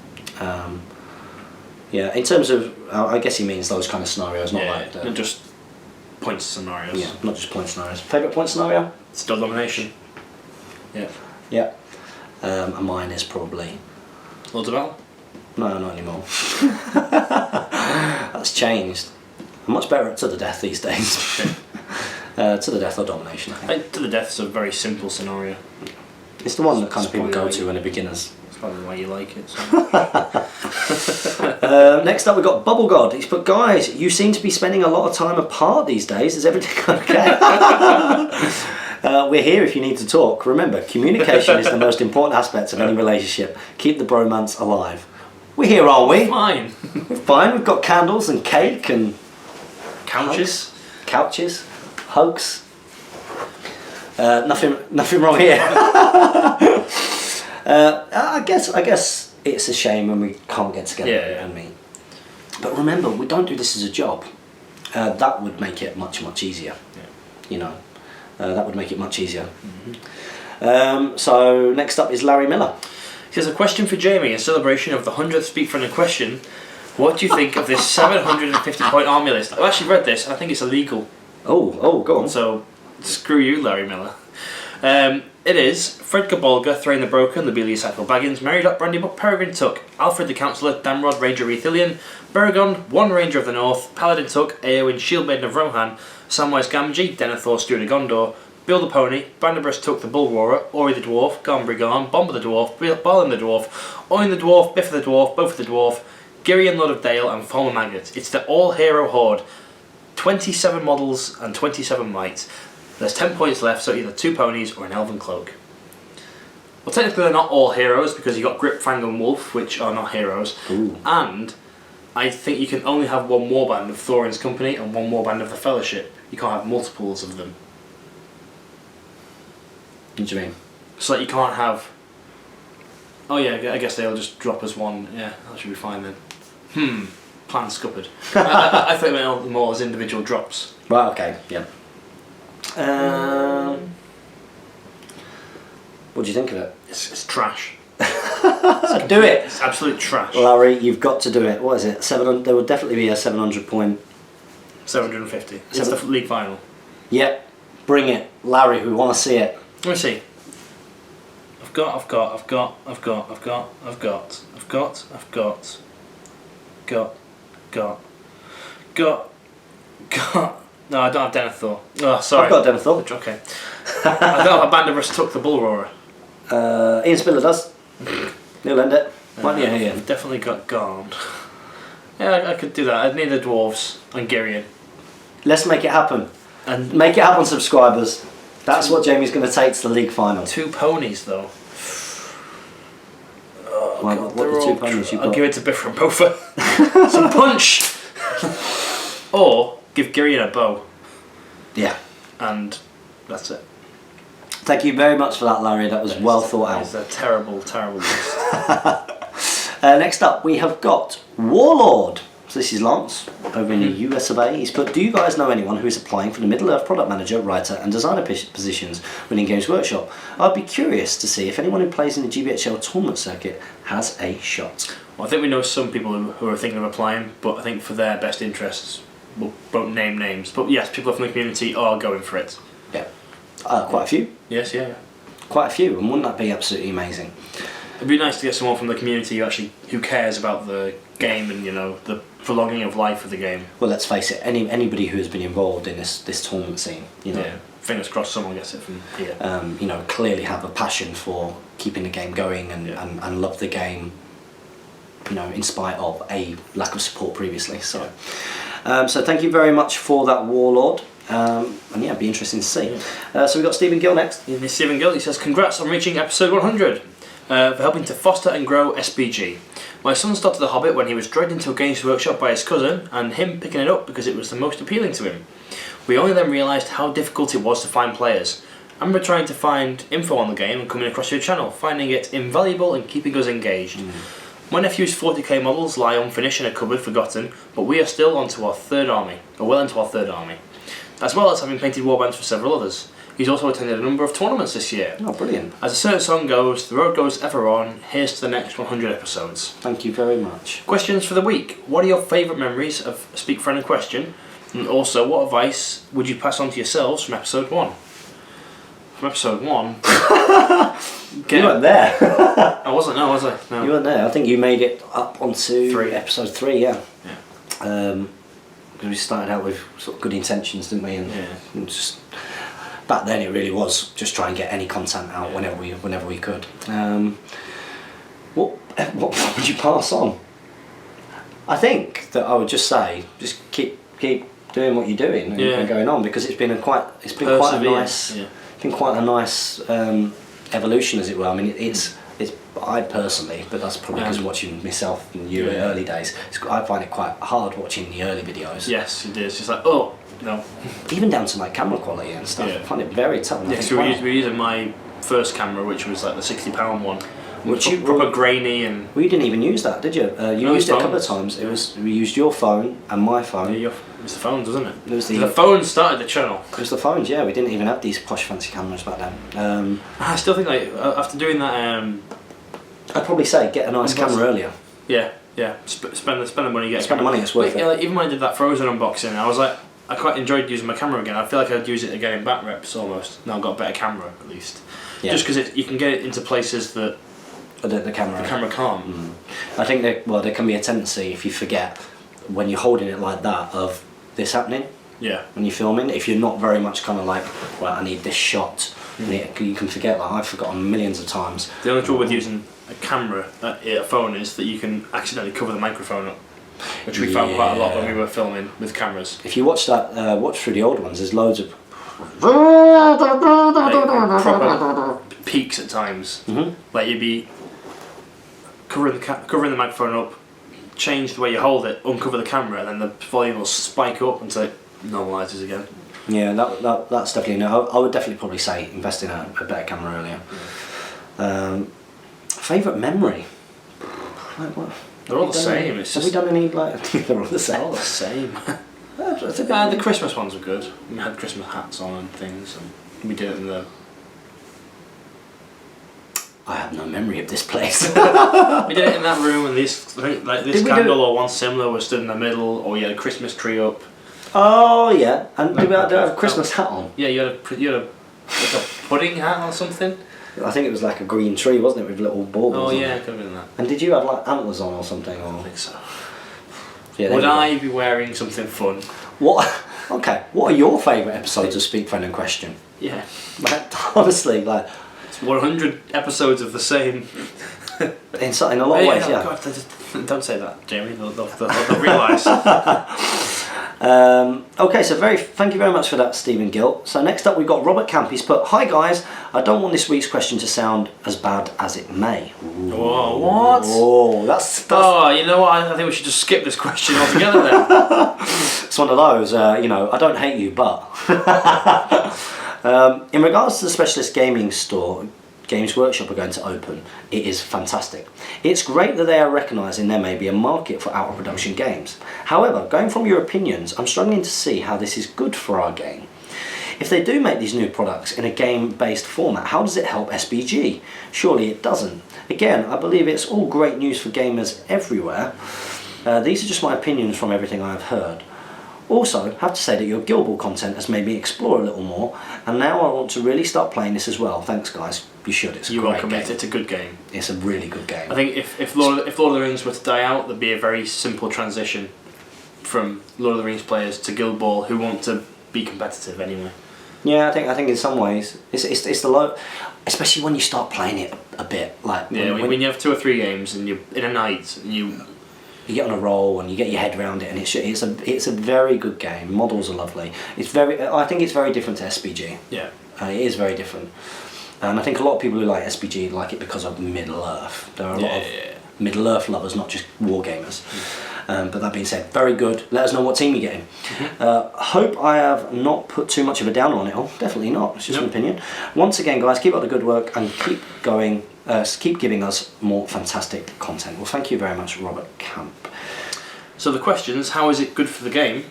Yeah, in terms of, I guess he means those kind of scenarios, not like not just point scenarios. Yeah, not just point scenarios. Favourite point scenario? Still domination. Yeah. Yeah. And mine is probably... Lords of Battle? No, not anymore. That's changed. I'm much better at to the death these days. To the death or domination, I think. To the death's a very simple scenario. It's the one that kind of people go probably to when they're beginners. That's probably why you like it. So. Next up we've got Bubble God. He's put, guys, you seem to be spending a lot of time apart these days. Is everything okay? We're here if you need to talk. Remember, communication is the most important aspect of any relationship. Keep the bromance alive. We're here, aren't we? Fine. We're fine. We've got candles and cake and Couches. Couches, hugs. Nothing wrong here. I guess it's a shame when we can't get together and meet. But remember, we don't do this as a job. That would make it much easier. Yeah. You know, that would make it much easier. So next up is Larry Miller. He says, a question for Jamie in celebration of the 100th Speak Friendly question. What do you think of this 750 point army list? I've actually read this and I think it's illegal. Oh, go on. So, screw you, Larry Miller. It is Fred Gabolga, Thrain the Broken, the Belia Sackville Baggins, Mary Dot Brandy Buck Peregrine Tuck, Alfred the Counsellor, Damrod Ranger Ethilian, Baragon, One Ranger of the North, Paladin Tuck, Eowyn Shield Maiden of Rohan, Samwise Gamgee, Denethor Steward of Gondor, Bill the Pony, Banderbreast Tuck the Bull Roarer, Ori the Dwarf, Garnbury Garn, Bomber the Dwarf, Balin the Dwarf, Oin the Dwarf, Biff the Dwarf, Both the Dwarf, Girion Lord of Dale and Fallen Maggot. It's the all-hero horde. 27 models and 27 might. There's 10 points left, so either 2 ponies or an elven cloak. Well, technically they're not all heroes because you've got Grip, Fang and Wolf, which are not heroes. Ooh. And I think you can only have one warband of Thorin's Company and one warband of the Fellowship. You can't have multiples of them. What do you mean? So that you can't have... Oh yeah, I guess they'll just drop as one. Yeah, that should be fine then. Plan scuppered. I thought it meant more as individual drops. Right, okay, yeah. What do you think of it? It's trash. Do it! It's absolute trash. Larry, you've got to do it. What is it? 700. There would definitely be a 700 point. 750. It's the league final. Yep, bring it. Larry, we want to see it. Let me see. I've got. No, I don't have Denethor. Oh, sorry. I've got Denethor. Okay. I don't have a Banderbreast Tuck the Bull Roarer. Ian Spiller does. He'll lend it. Why don't you, Ian? I've definitely got Garn. Yeah, I could do that. I'd need the Dwarves and Girion. Let's make it happen. And make it happen, subscribers. That's what Jamie's going to take to the league final. 2 ponies, though. Oh, well, God, what are the 2 ponies you've got? I'll give it to Biff and Bofa. Some punch! Or give Girion a bow. Yeah. And that's it. Thank you very much for that, Larry. That was well thought out. It's a terrible, terrible list. Next up, we have got Warlord. So this is Lance, over in the US of A. He's put, do you guys know anyone who is applying for the Middle-earth product manager, writer and designer positions within Games Workshop? I'd be curious to see if anyone who plays in the GBHL tournament circuit has a shot. Well, I think we know some people who are thinking of applying, but I think for their best interests, we won't name names. But yes, people from the community are going for it. Yeah. Quite a few. Yes, yeah. Quite a few, and wouldn't that be absolutely amazing? It'd be nice to get someone from the community who cares about the game and the prolonging of life of the game. Well, let's face it. Anybody who has been involved in this tournament scene, yeah. Fingers crossed, someone gets it from here. Clearly have a passion for keeping the game going and love the game. In spite of a lack of support previously. So, so thank you very much for that, Warlord. And yeah, it'd be interesting to see. So we've got Stephen Gill next. Stephen Gill, he says, congrats on reaching episode 100. for helping to foster and grow SBG. My son started The Hobbit when he was dragged into a games workshop by his cousin, and him picking it up because it was the most appealing to him. We only then realised how difficult it was to find players. I remember trying to find info on the game and coming across your channel, finding it invaluable and keeping us engaged. My nephew's 40k models lie unfinished in a cupboard forgotten, but we are still onto our third army, or well into our third army, as well as having painted warbands for several others. He's also attended a number of tournaments this year. Oh, brilliant. As a certain song goes, the road goes ever on, here's to the next 100 episodes. Thank you very much. Questions for the week. What are your favourite memories of Speak Friend and Question? And also, what advice would you pass on to yourselves from episode 1? From episode 1? You weren't there. I wasn't, no, was I? No. You weren't there. I think you made it up onto 3. episode 3, yeah. Because we started out with sort of good intentions, didn't we? And just back then it really was just try and get any content out whenever we could. What would you pass on? I think that I would just say just keep doing what you're doing and going on, because it's been quite a nice evolution, as it were. I mean, it's I personally, but that's probably because watching myself and you in the early days, I find it quite hard watching the early videos. Yes, it is. It's just like, oh, no. Even down to like camera quality and stuff. I find it very tough. Yeah, so we're using my first camera, which was like the £60 one. Which you proper grainy and... Well, you didn't even use that, did you? You used it a couple of times. We used your phone and my phone. Yeah, it's the phones, wasn't it? It was the phones started the channel. It was the phones, yeah. We didn't even have these posh fancy cameras back then. I still think, like, after doing that... I'd probably say get a nice camera earlier. Yeah. Spend the money, get spend the money, it's worth it. Like, even when I did that Frozen unboxing, I was like, I quite enjoyed using my camera again. I feel like I'd use it again in back reps almost. Now I've got a better camera at least. Yeah. Just because you can get it into places that the camera can't. I think there can be a tendency, if you forget when you're holding it like that, of this happening. Yeah. When you're filming, if you're not very much kind of like, right, I need this shot. You can forget. Like, I've forgotten millions of times. The only trouble with using a camera, a phone, is that you can accidentally cover the microphone up, which we found quite a lot when we were filming with cameras. If you watch through the old ones, there's loads of like, proper peaks at times. Like you'd be covering the microphone up, change the way you hold it, uncover the camera, and then the volume will spike up until it normalises again. Yeah, that's definitely no. I would definitely probably say invest in a better camera earlier. Favourite memory? Like what? They're all the same. Have we done any like? They're all the same. They're all the same. The Christmas ones were good. We had Christmas hats on and things, and we did it in the... I have no memory of this place. We did it in that room, and this candle or one similar was stood in the middle, or you had a Christmas tree up. Oh yeah, and did we have a Christmas hat on? Yeah, you had a pudding hat or something. I think it was like a green tree, wasn't it, with little baubles? Oh yeah, it could have been that. And did you have like antlers on or something? Or? I think so. Yeah, would I be wearing something fun? What? Okay. What are your favourite episodes of Speak Friend and Question? Yeah. Like, honestly, like. It's 100 episodes of the same. In a lot of ways, yeah. God, don't say that, Jamie. They'll realise. Okay, so thank you very much for that, Stephen Gill. So next up we've got Robert Camp. He's put, "Hi guys, I don't want this week's question to sound as bad as it may." Ooh. Whoa, what? Oh, that's Oh, you know what? I think we should just skip this question altogether then. It's one of those, I don't hate you, but... in regards to the specialist gaming store Games Workshop are going to open, it is fantastic. It's great that they are recognising there may be a market for out of production games. However, going from your opinions, I'm struggling to see how this is good for our game. If they do make these new products in a game-based format, how does it help SBG? Surely it doesn't. Again, I believe it's all great news for gamers everywhere. These are just my opinions from everything I've heard. Also, have to say that your Guild Ball content has made me explore a little more, and now I want to really start playing this as well. Thanks guys, you should, it's a great game. It's a good game. It's a really good game. I think if Lord of the Rings were to die out, there'd be a very simple transition from Lord of the Rings players to Guild Ball who want to be competitive anyway. Yeah, I think in some ways, it's the low, especially when you start playing it a bit. Like when you have 2 or 3 games and you're in a night and you get on a roll and you get your head around it, and it's a very good game. Models are lovely. I think it's very different to SBG. Yeah, it is very different. And I think a lot of people who like SBG like it because of Middle Earth. There are a lot of Middle Earth lovers, not just war gamers. But that being said, very good. Let us know what team you're getting. Hope I have not put too much of a down on it. Oh, definitely not. It's just an opinion. Once again, guys, keep up the good work and keep going. Keep giving us more fantastic content. Well, thank you very much, Robert Camp. So the questions: how is it good for the game?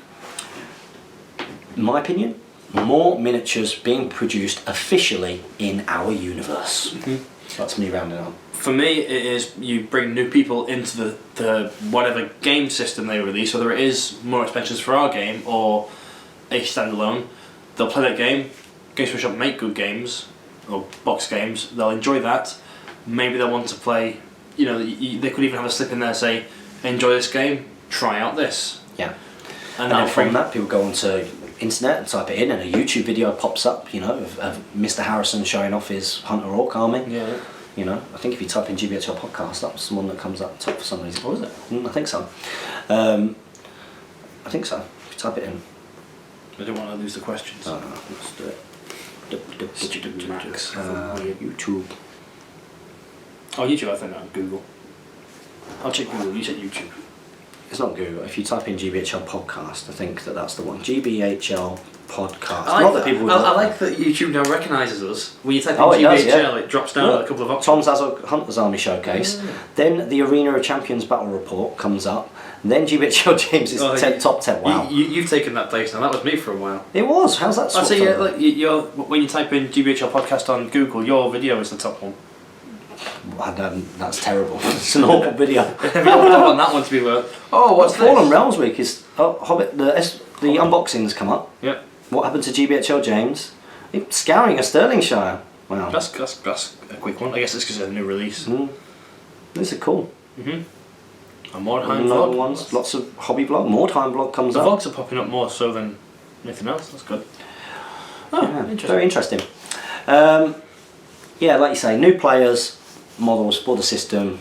In my opinion, more miniatures being produced officially in our universe. That's me rounding up. For me, it is you bring new people into the whatever game system they release, whether it is more expansions for our game or a standalone. They'll play that game. Games Workshop make good games or box games. They'll enjoy that. Maybe they'll want to play. They could even have a slip in there say, "Enjoy this game. Try out this." Yeah. And then from that, people go onto internet and type it in, and a YouTube video pops up. Of Mr. Harrison showing off his Hunter Orc army. Yeah. I think if you type in GBHL podcast, that's the one that comes up top for some reason. Oh, is it? I think so. I think so. If you type it in. I don't want to lose the questions. No, let's do it. Max. YouTube. Oh, YouTube, I think that. Google. I'll check Google, you check YouTube. It's not Google. If you type in GBHL podcast, I think that's the one. GBHL podcast. I like that YouTube now recognises us. When you type in GBHL, it drops down a couple of options. Tom's Azog Hunter's Army Showcase. Then the Arena of Champions Battle Report comes up. Then GBHL James's top 10. Wow. You've taken that place now. That was me for a while. It was. How's that? I say, when you type in GBHL podcast on Google, your video is the top one. That's terrible. It's an awful video. I don't want that one to be worth. Oh, what's this? Fallen Realms Week is Hobbit. The unboxings come up. Yeah. What happened to GBHL James? Scouring a Stirlingshire. Wow. That's a quick one. I guess it's because of a new release. These are cool. A Mordheim vlog. vlog. Ones. Lots of hobby vlog. Mordheim vlog comes the up. vlogs are popping up more so than anything else. That's good. Interesting. Very interesting. Like you say, new players, models for the system.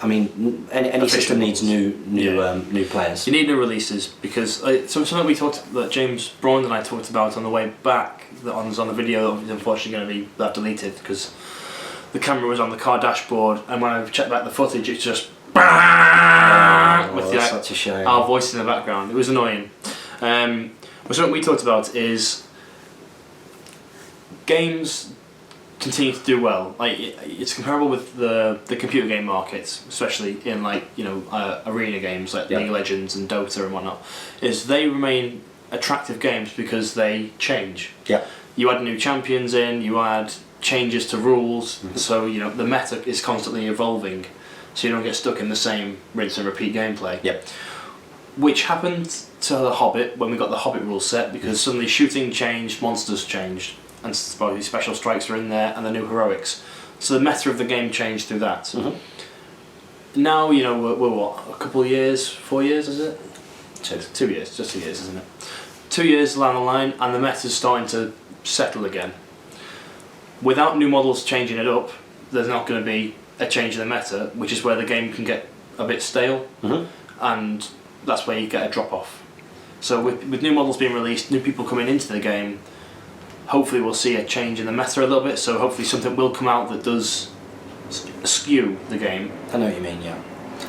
I mean, any system needs new players. You need new releases because something we talked that James Braun and I talked about on the way back that was on the video that was unfortunately going to be left deleted because the camera was on the car dashboard, and when I checked back the footage, it's just with such a shame. Our voice in the background. It was annoying. But something we talked about is games continue to do well. Like it's comparable with the computer game markets, especially in arena games like League of Legends and Dota and whatnot. Is they remain attractive games because they change. Yeah. You add new champions in. You add changes to rules. So the meta is constantly evolving. So you don't get stuck in the same rinse and repeat gameplay. Yep. Which happened to the Hobbit when we got the Hobbit rule set because suddenly shooting changed, monsters changed. And special strikes are in there, and the new heroics. So the meta of the game changed through that. Now we're what, a couple of years, 4 years, is it? 2 years, just 2 years, isn't it? 2 years down the line, and the meta's starting to settle again. Without new models changing it up, there's not going to be a change in the meta, which is where the game can get a bit stale, and that's where you get a drop off. So with new models being released, new people coming into the game. Hopefully we'll see a change in the meta a little bit, so hopefully something will come out that does skew the game. I know what you mean, yeah.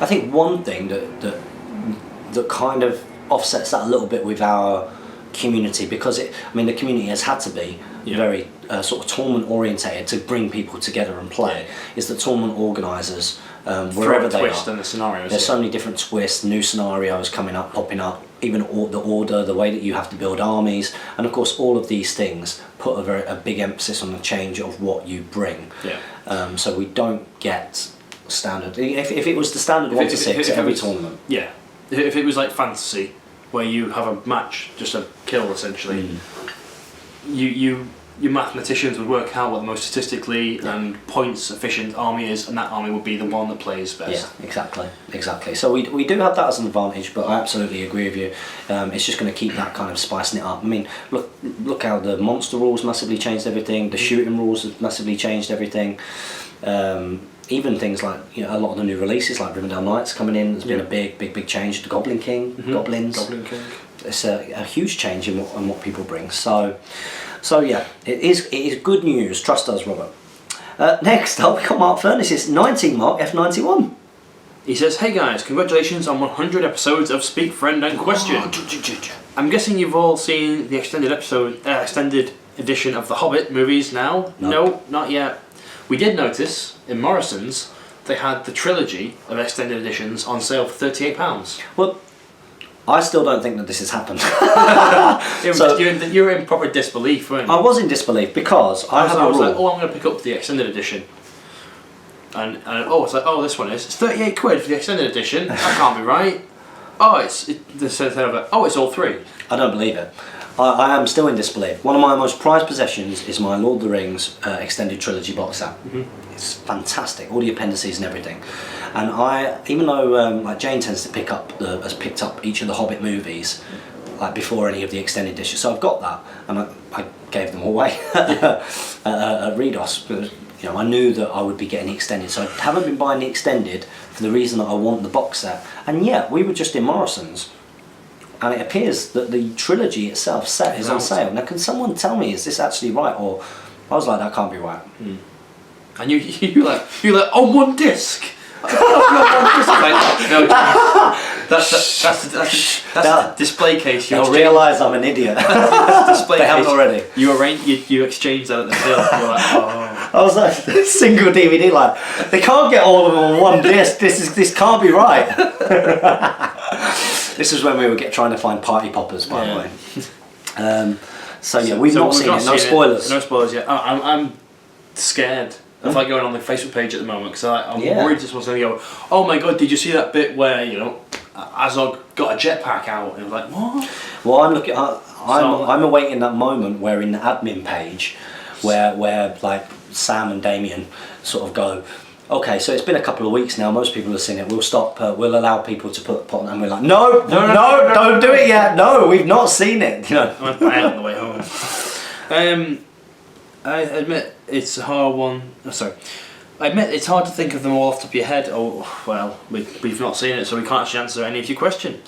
I think one thing that kind of offsets that a little bit with our community, because the community has had to be very sort of tournament orientated to bring people together and play, is the tournament organisers, wherever they are. And the scenarios. There's so many different twists, new scenarios coming up, popping up, even the order, the way that you have to build armies, and of course all of these things put a big emphasis on the change of what you bring. Yeah. So we don't get standard. If it was the standard 1 to 6 at every tournament. Yeah. If it was like fantasy, where you have a match, just a kill essentially, your mathematicians would work out what the most statistically and points efficient army is, and that army would be the one that plays best. Yeah, exactly. So we do have that as an advantage, but I absolutely agree with you. It's just going to keep that kind of spicing it up. I mean, look how the monster rules massively changed everything. The shooting rules have massively changed everything. Even things like a lot of the new releases, like Rivendell Knights coming in, there's been a big change. The Goblin King, Goblins. Goblin King. It's a huge change in what people bring. So yeah, it is good news. Trust us, Robert. Next up, we got Mark Furness's 19 Mark F91. He says, "Hey guys, congratulations on 100 episodes of Speak Friend and Question. I'm guessing you've all seen the extended edition of the Hobbit movies now? No, not yet. We did notice in Morrison's they had the trilogy of extended editions on sale for £38. Well, I still don't think that this has happened. You were in proper disbelief, weren't you? I was in disbelief because I was like, oh, I'm going to pick up the extended edition. And it's like, oh, this one is. It's 38 quid for the extended edition. That can't be right. Oh, it's all three. I don't believe it. I am still in disbelief. One of my most prized possessions is my Lord of the Rings extended trilogy box set. It's fantastic, all the appendices and everything. And even though like Jane tends to has picked up each of the Hobbit movies, like before any of the extended editions, so I've got that, and I gave them away at Redos. But, you know, I knew that I would be getting the extended, so I haven't been buying the extended for the reason that I want the box set. And yeah, we were just in Morrison's, and it appears that the trilogy itself set is on sale. Now, can someone tell me, is this actually right? Or I was like, that can't be right. And you like on one disc. No, that's the display case. You'll realise I'm an idiot. Display they haven't already. You exchanged that at the film. You're like, oh. I was like, single DVD, like, they can't get all of them on one disc. This can't be right. This is when we were trying to find party poppers, by the way. So we've not seen it. No spoilers. No spoilers yet. I'm scared. Of like going on the Facebook page at the moment because I'm worried this one's going to go, oh my god, did you see that bit where, you know, Azog got a jetpack out? And I was like, what? Well, I'm awaiting that moment where in the admin page where like Sam and Damien sort of go, okay, so it's been a couple of weeks now, most people have seen it, we'll stop, we'll allow people to put on, and we're like, no, don't do it yet, no, we've not seen it, you know. I'm bad on the way home. I admit it's a hard one. Oh, sorry. I admit it's hard to think of them all off the top of your head. Oh, well, we've not seen it, so we can't actually answer any of your question.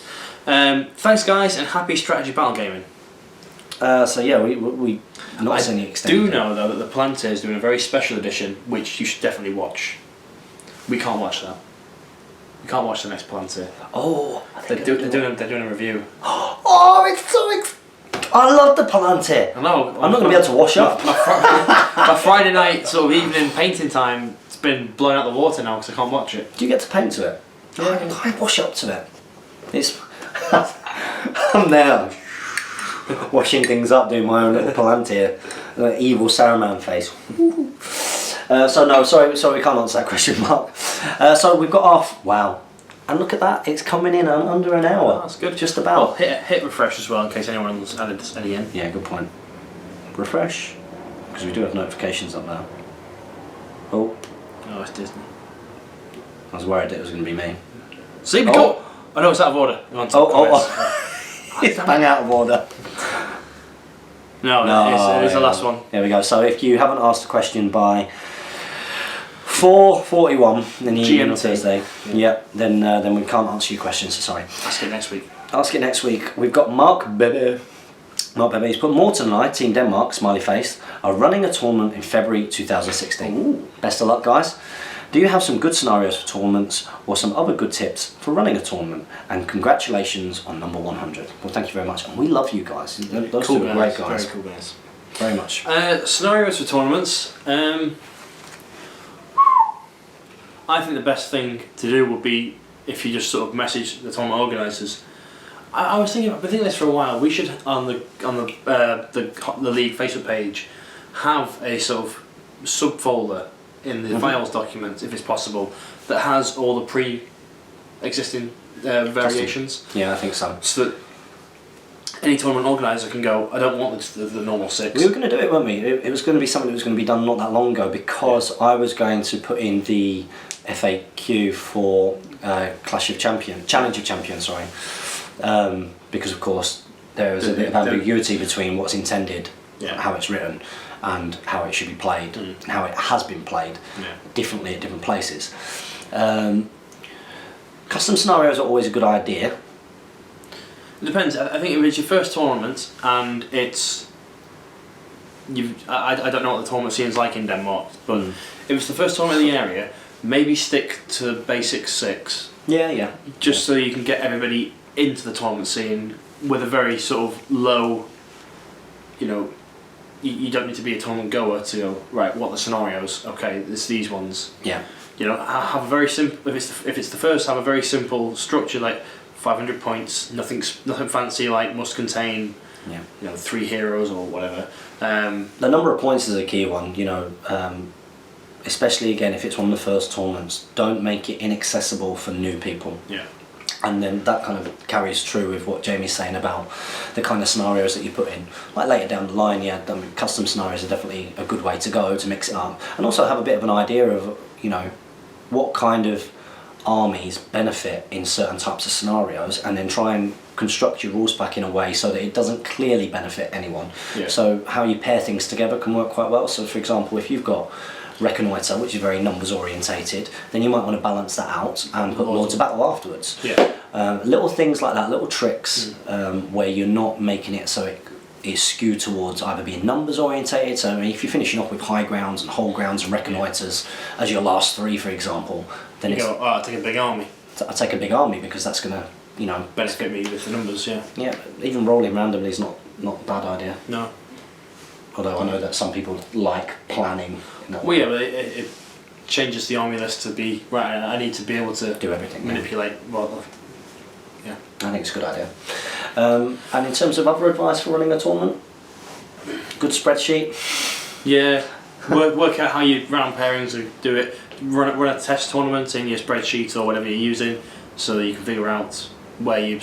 Thanks, guys, and happy strategy battle gaming. We not seen the extended. I do know though that the Palantir is doing a very special edition, which you should definitely watch. We can't watch that. We can't watch the next Palantir. Oh, they're doing a review. Oh, it's so I love the Palantir. I know. I'm not going to be able to wash up. My Friday night sort of evening painting time, it's been blown out the water now because I can't watch it. Do you get to paint to it? Yeah. I wash up to it. It's I'm there washing things up, doing my own little Palantir, evil Saruman face. Sorry, we can't answer that question, Mark. So we've got wow. And look at that, it's coming in under an hour. Oh, that's good. Just about. Well, hit refresh as well in case anyone's added any in. Yeah, good point. Refresh, because we do have notifications up now. Oh, it's Disney. I was worried it was going to be me. See, we go. Oh no, it's out of order. It's bang out of order. No, it's the last one. There we go. So if you haven't asked a question by 4:41 in the evening on Thursday, then we can't answer your questions. Sorry. Ask it next week. We've got Mark Bebe. He's put Morton and I, Team Denmark, smiley face, are running a tournament in February 2016. Ooh. Best of luck, guys. Do you have some good scenarios for tournaments or some other good tips for running a tournament? And congratulations on number 100. Well, thank you very much. And we love you guys. Those two are great guys. Very cool guys. Very much. Scenarios for tournaments. I think the best thing to do would be if you just sort of message the tournament organisers. I've been thinking this for a while. We should on the league Facebook page have a sort of subfolder in the files document, if it's possible, that has all the pre-existing variations. Yeah, I think so. So that any tournament organiser can go, I don't want the normal 6. We were going to do it, weren't we? It was going to be something that was going to be done not that long ago because I was going to put in the FAQ for Challenge of Champions, sorry. Because of course there is a bit of ambiguity between what's intended, how it's written, and how it should be played, and how it has been played differently at different places. Custom scenarios are always a good idea. It depends. I think if it's your first tournament and it's I don't know what the tournament scene's like in Denmark, but if it's the first tournament in the area, maybe stick to basic 6. Yeah. Just so you can get everybody into the tournament scene with a very sort of low, you don't need to be a tournament goer to go, right, what are the scenarios? Okay, it's these ones. Yeah. Have a very simple, if it's the first, have a very simple structure, like 500 points, nothing fancy, like must contain 3 heroes or whatever. The number of points is a key one, especially again if it's one of the first tournaments. Don't make it inaccessible for new people. Yeah. And then that kind of carries true with what Jamie's saying about the kind of scenarios that you put in. Like later down the line, custom scenarios are definitely a good way to go to mix it up. And also have a bit of an idea of, what kind of armies benefit in certain types of scenarios, and then try and construct your rules pack in a way so that it doesn't clearly benefit anyone. Yeah. So how you pair things together can work quite well. So for example, if you've got Reconnoiter, which is very numbers orientated, then you might want to balance that out and put Lords of Battle afterwards. Yeah. Little things like that, little tricks where you're not making it so it is skewed towards either being numbers orientated. So if you're finishing off with high grounds and whole grounds and Reconnoiters as your last 3, for example, then I'll take a big army. I take a big army because that's going to benefit me with the numbers. Yeah, even rolling randomly is not a bad idea. No. Although I know that some people like planning. Well, yeah, but it changes the army list to be right. I need to be able to do everything. Manipulate. Well, yeah. I think it's a good idea. And in terms of other advice for running a tournament, good spreadsheet. Yeah. Work out how you round pairings and do it. Run a test tournament in your spreadsheet or whatever you're using, so that you can figure out where your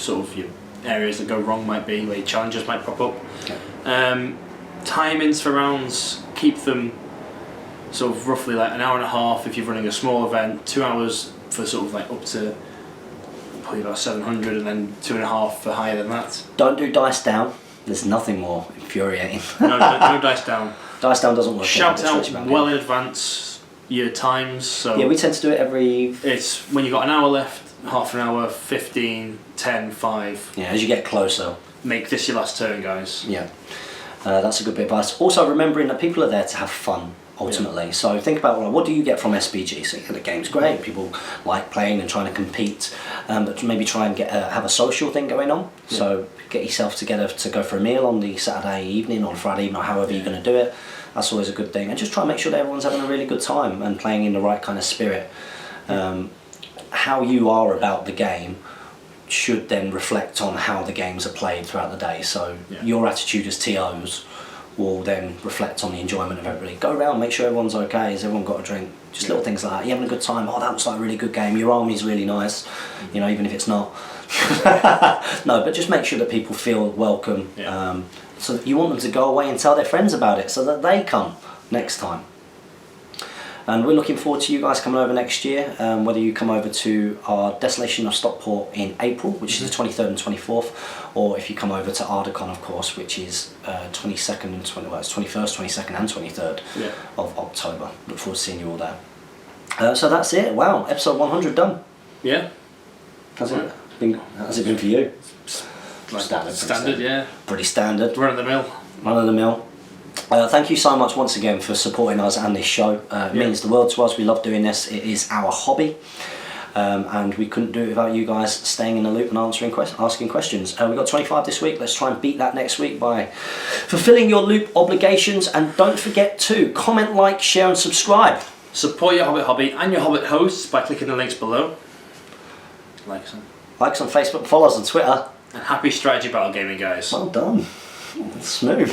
areas that go wrong might be, where your challenges might pop up. Okay. Timings for rounds, keep them sort of roughly like an hour and a half if you're running a small event, 2 hours for sort of like up to probably about 700, and then 2.5 for higher than that. Don't do dice down. There's nothing more infuriating. No dice down. Dice down doesn't work. Shout out well in advance your times. So yeah, we tend to do it every... It's when you've got an hour left, half an hour, 15, 10, 5. Yeah, as you get closer. Make this your last turn, guys. Yeah. That's a good bit of advice. Also remembering that people are there to have fun, ultimately. Yeah. So think about, what do you get from SBG? So the game's great, people like playing and trying to compete, but maybe try and have a social thing going on. Yeah. So get yourself together to go for a meal on the Saturday evening or Friday evening or however you're going to do it. That's always a good thing. And just try and make sure that everyone's having a really good time and playing in the right kind of spirit. How you are about the game should then reflect on how the games are played throughout the day. So your attitude as TOs will then reflect on the enjoyment of everybody. Go around, make sure everyone's okay. Has everyone got a drink? Just little things like that. You having a good time? Oh, that looks like a really good game. Your army's really nice. Even if it's not. No, but just make sure that people feel welcome. Yeah. So you want them to go away and tell their friends about it so that they come next time. And we're looking forward to you guys coming over next year, whether you come over to our Desolation of Stockport in April, which is the 23rd and 24th, or if you come over to Ardacon, of course, which is 22nd and 21st, 22nd and 23rd of October. Look forward to seeing you all there. So that's it. Wow, episode 100 done. Yeah. How's it been for you? Standard, yeah. Pretty standard. Run of the mill. Run of the mill. Thank you so much once again for supporting us and this show. It means the world to us. We love doing this. It is our hobby, and we couldn't do it without you guys staying in the loop and asking questions. We've got 25 this week. Let's try and beat that next week by fulfilling your loop obligations. And don't forget to comment, like, share and subscribe. Support your Hobbit hobby and your Hobbit hosts by clicking the links below. Like us on Facebook, follow us on Twitter. And happy strategy battle gaming, guys. Well done. Smooth.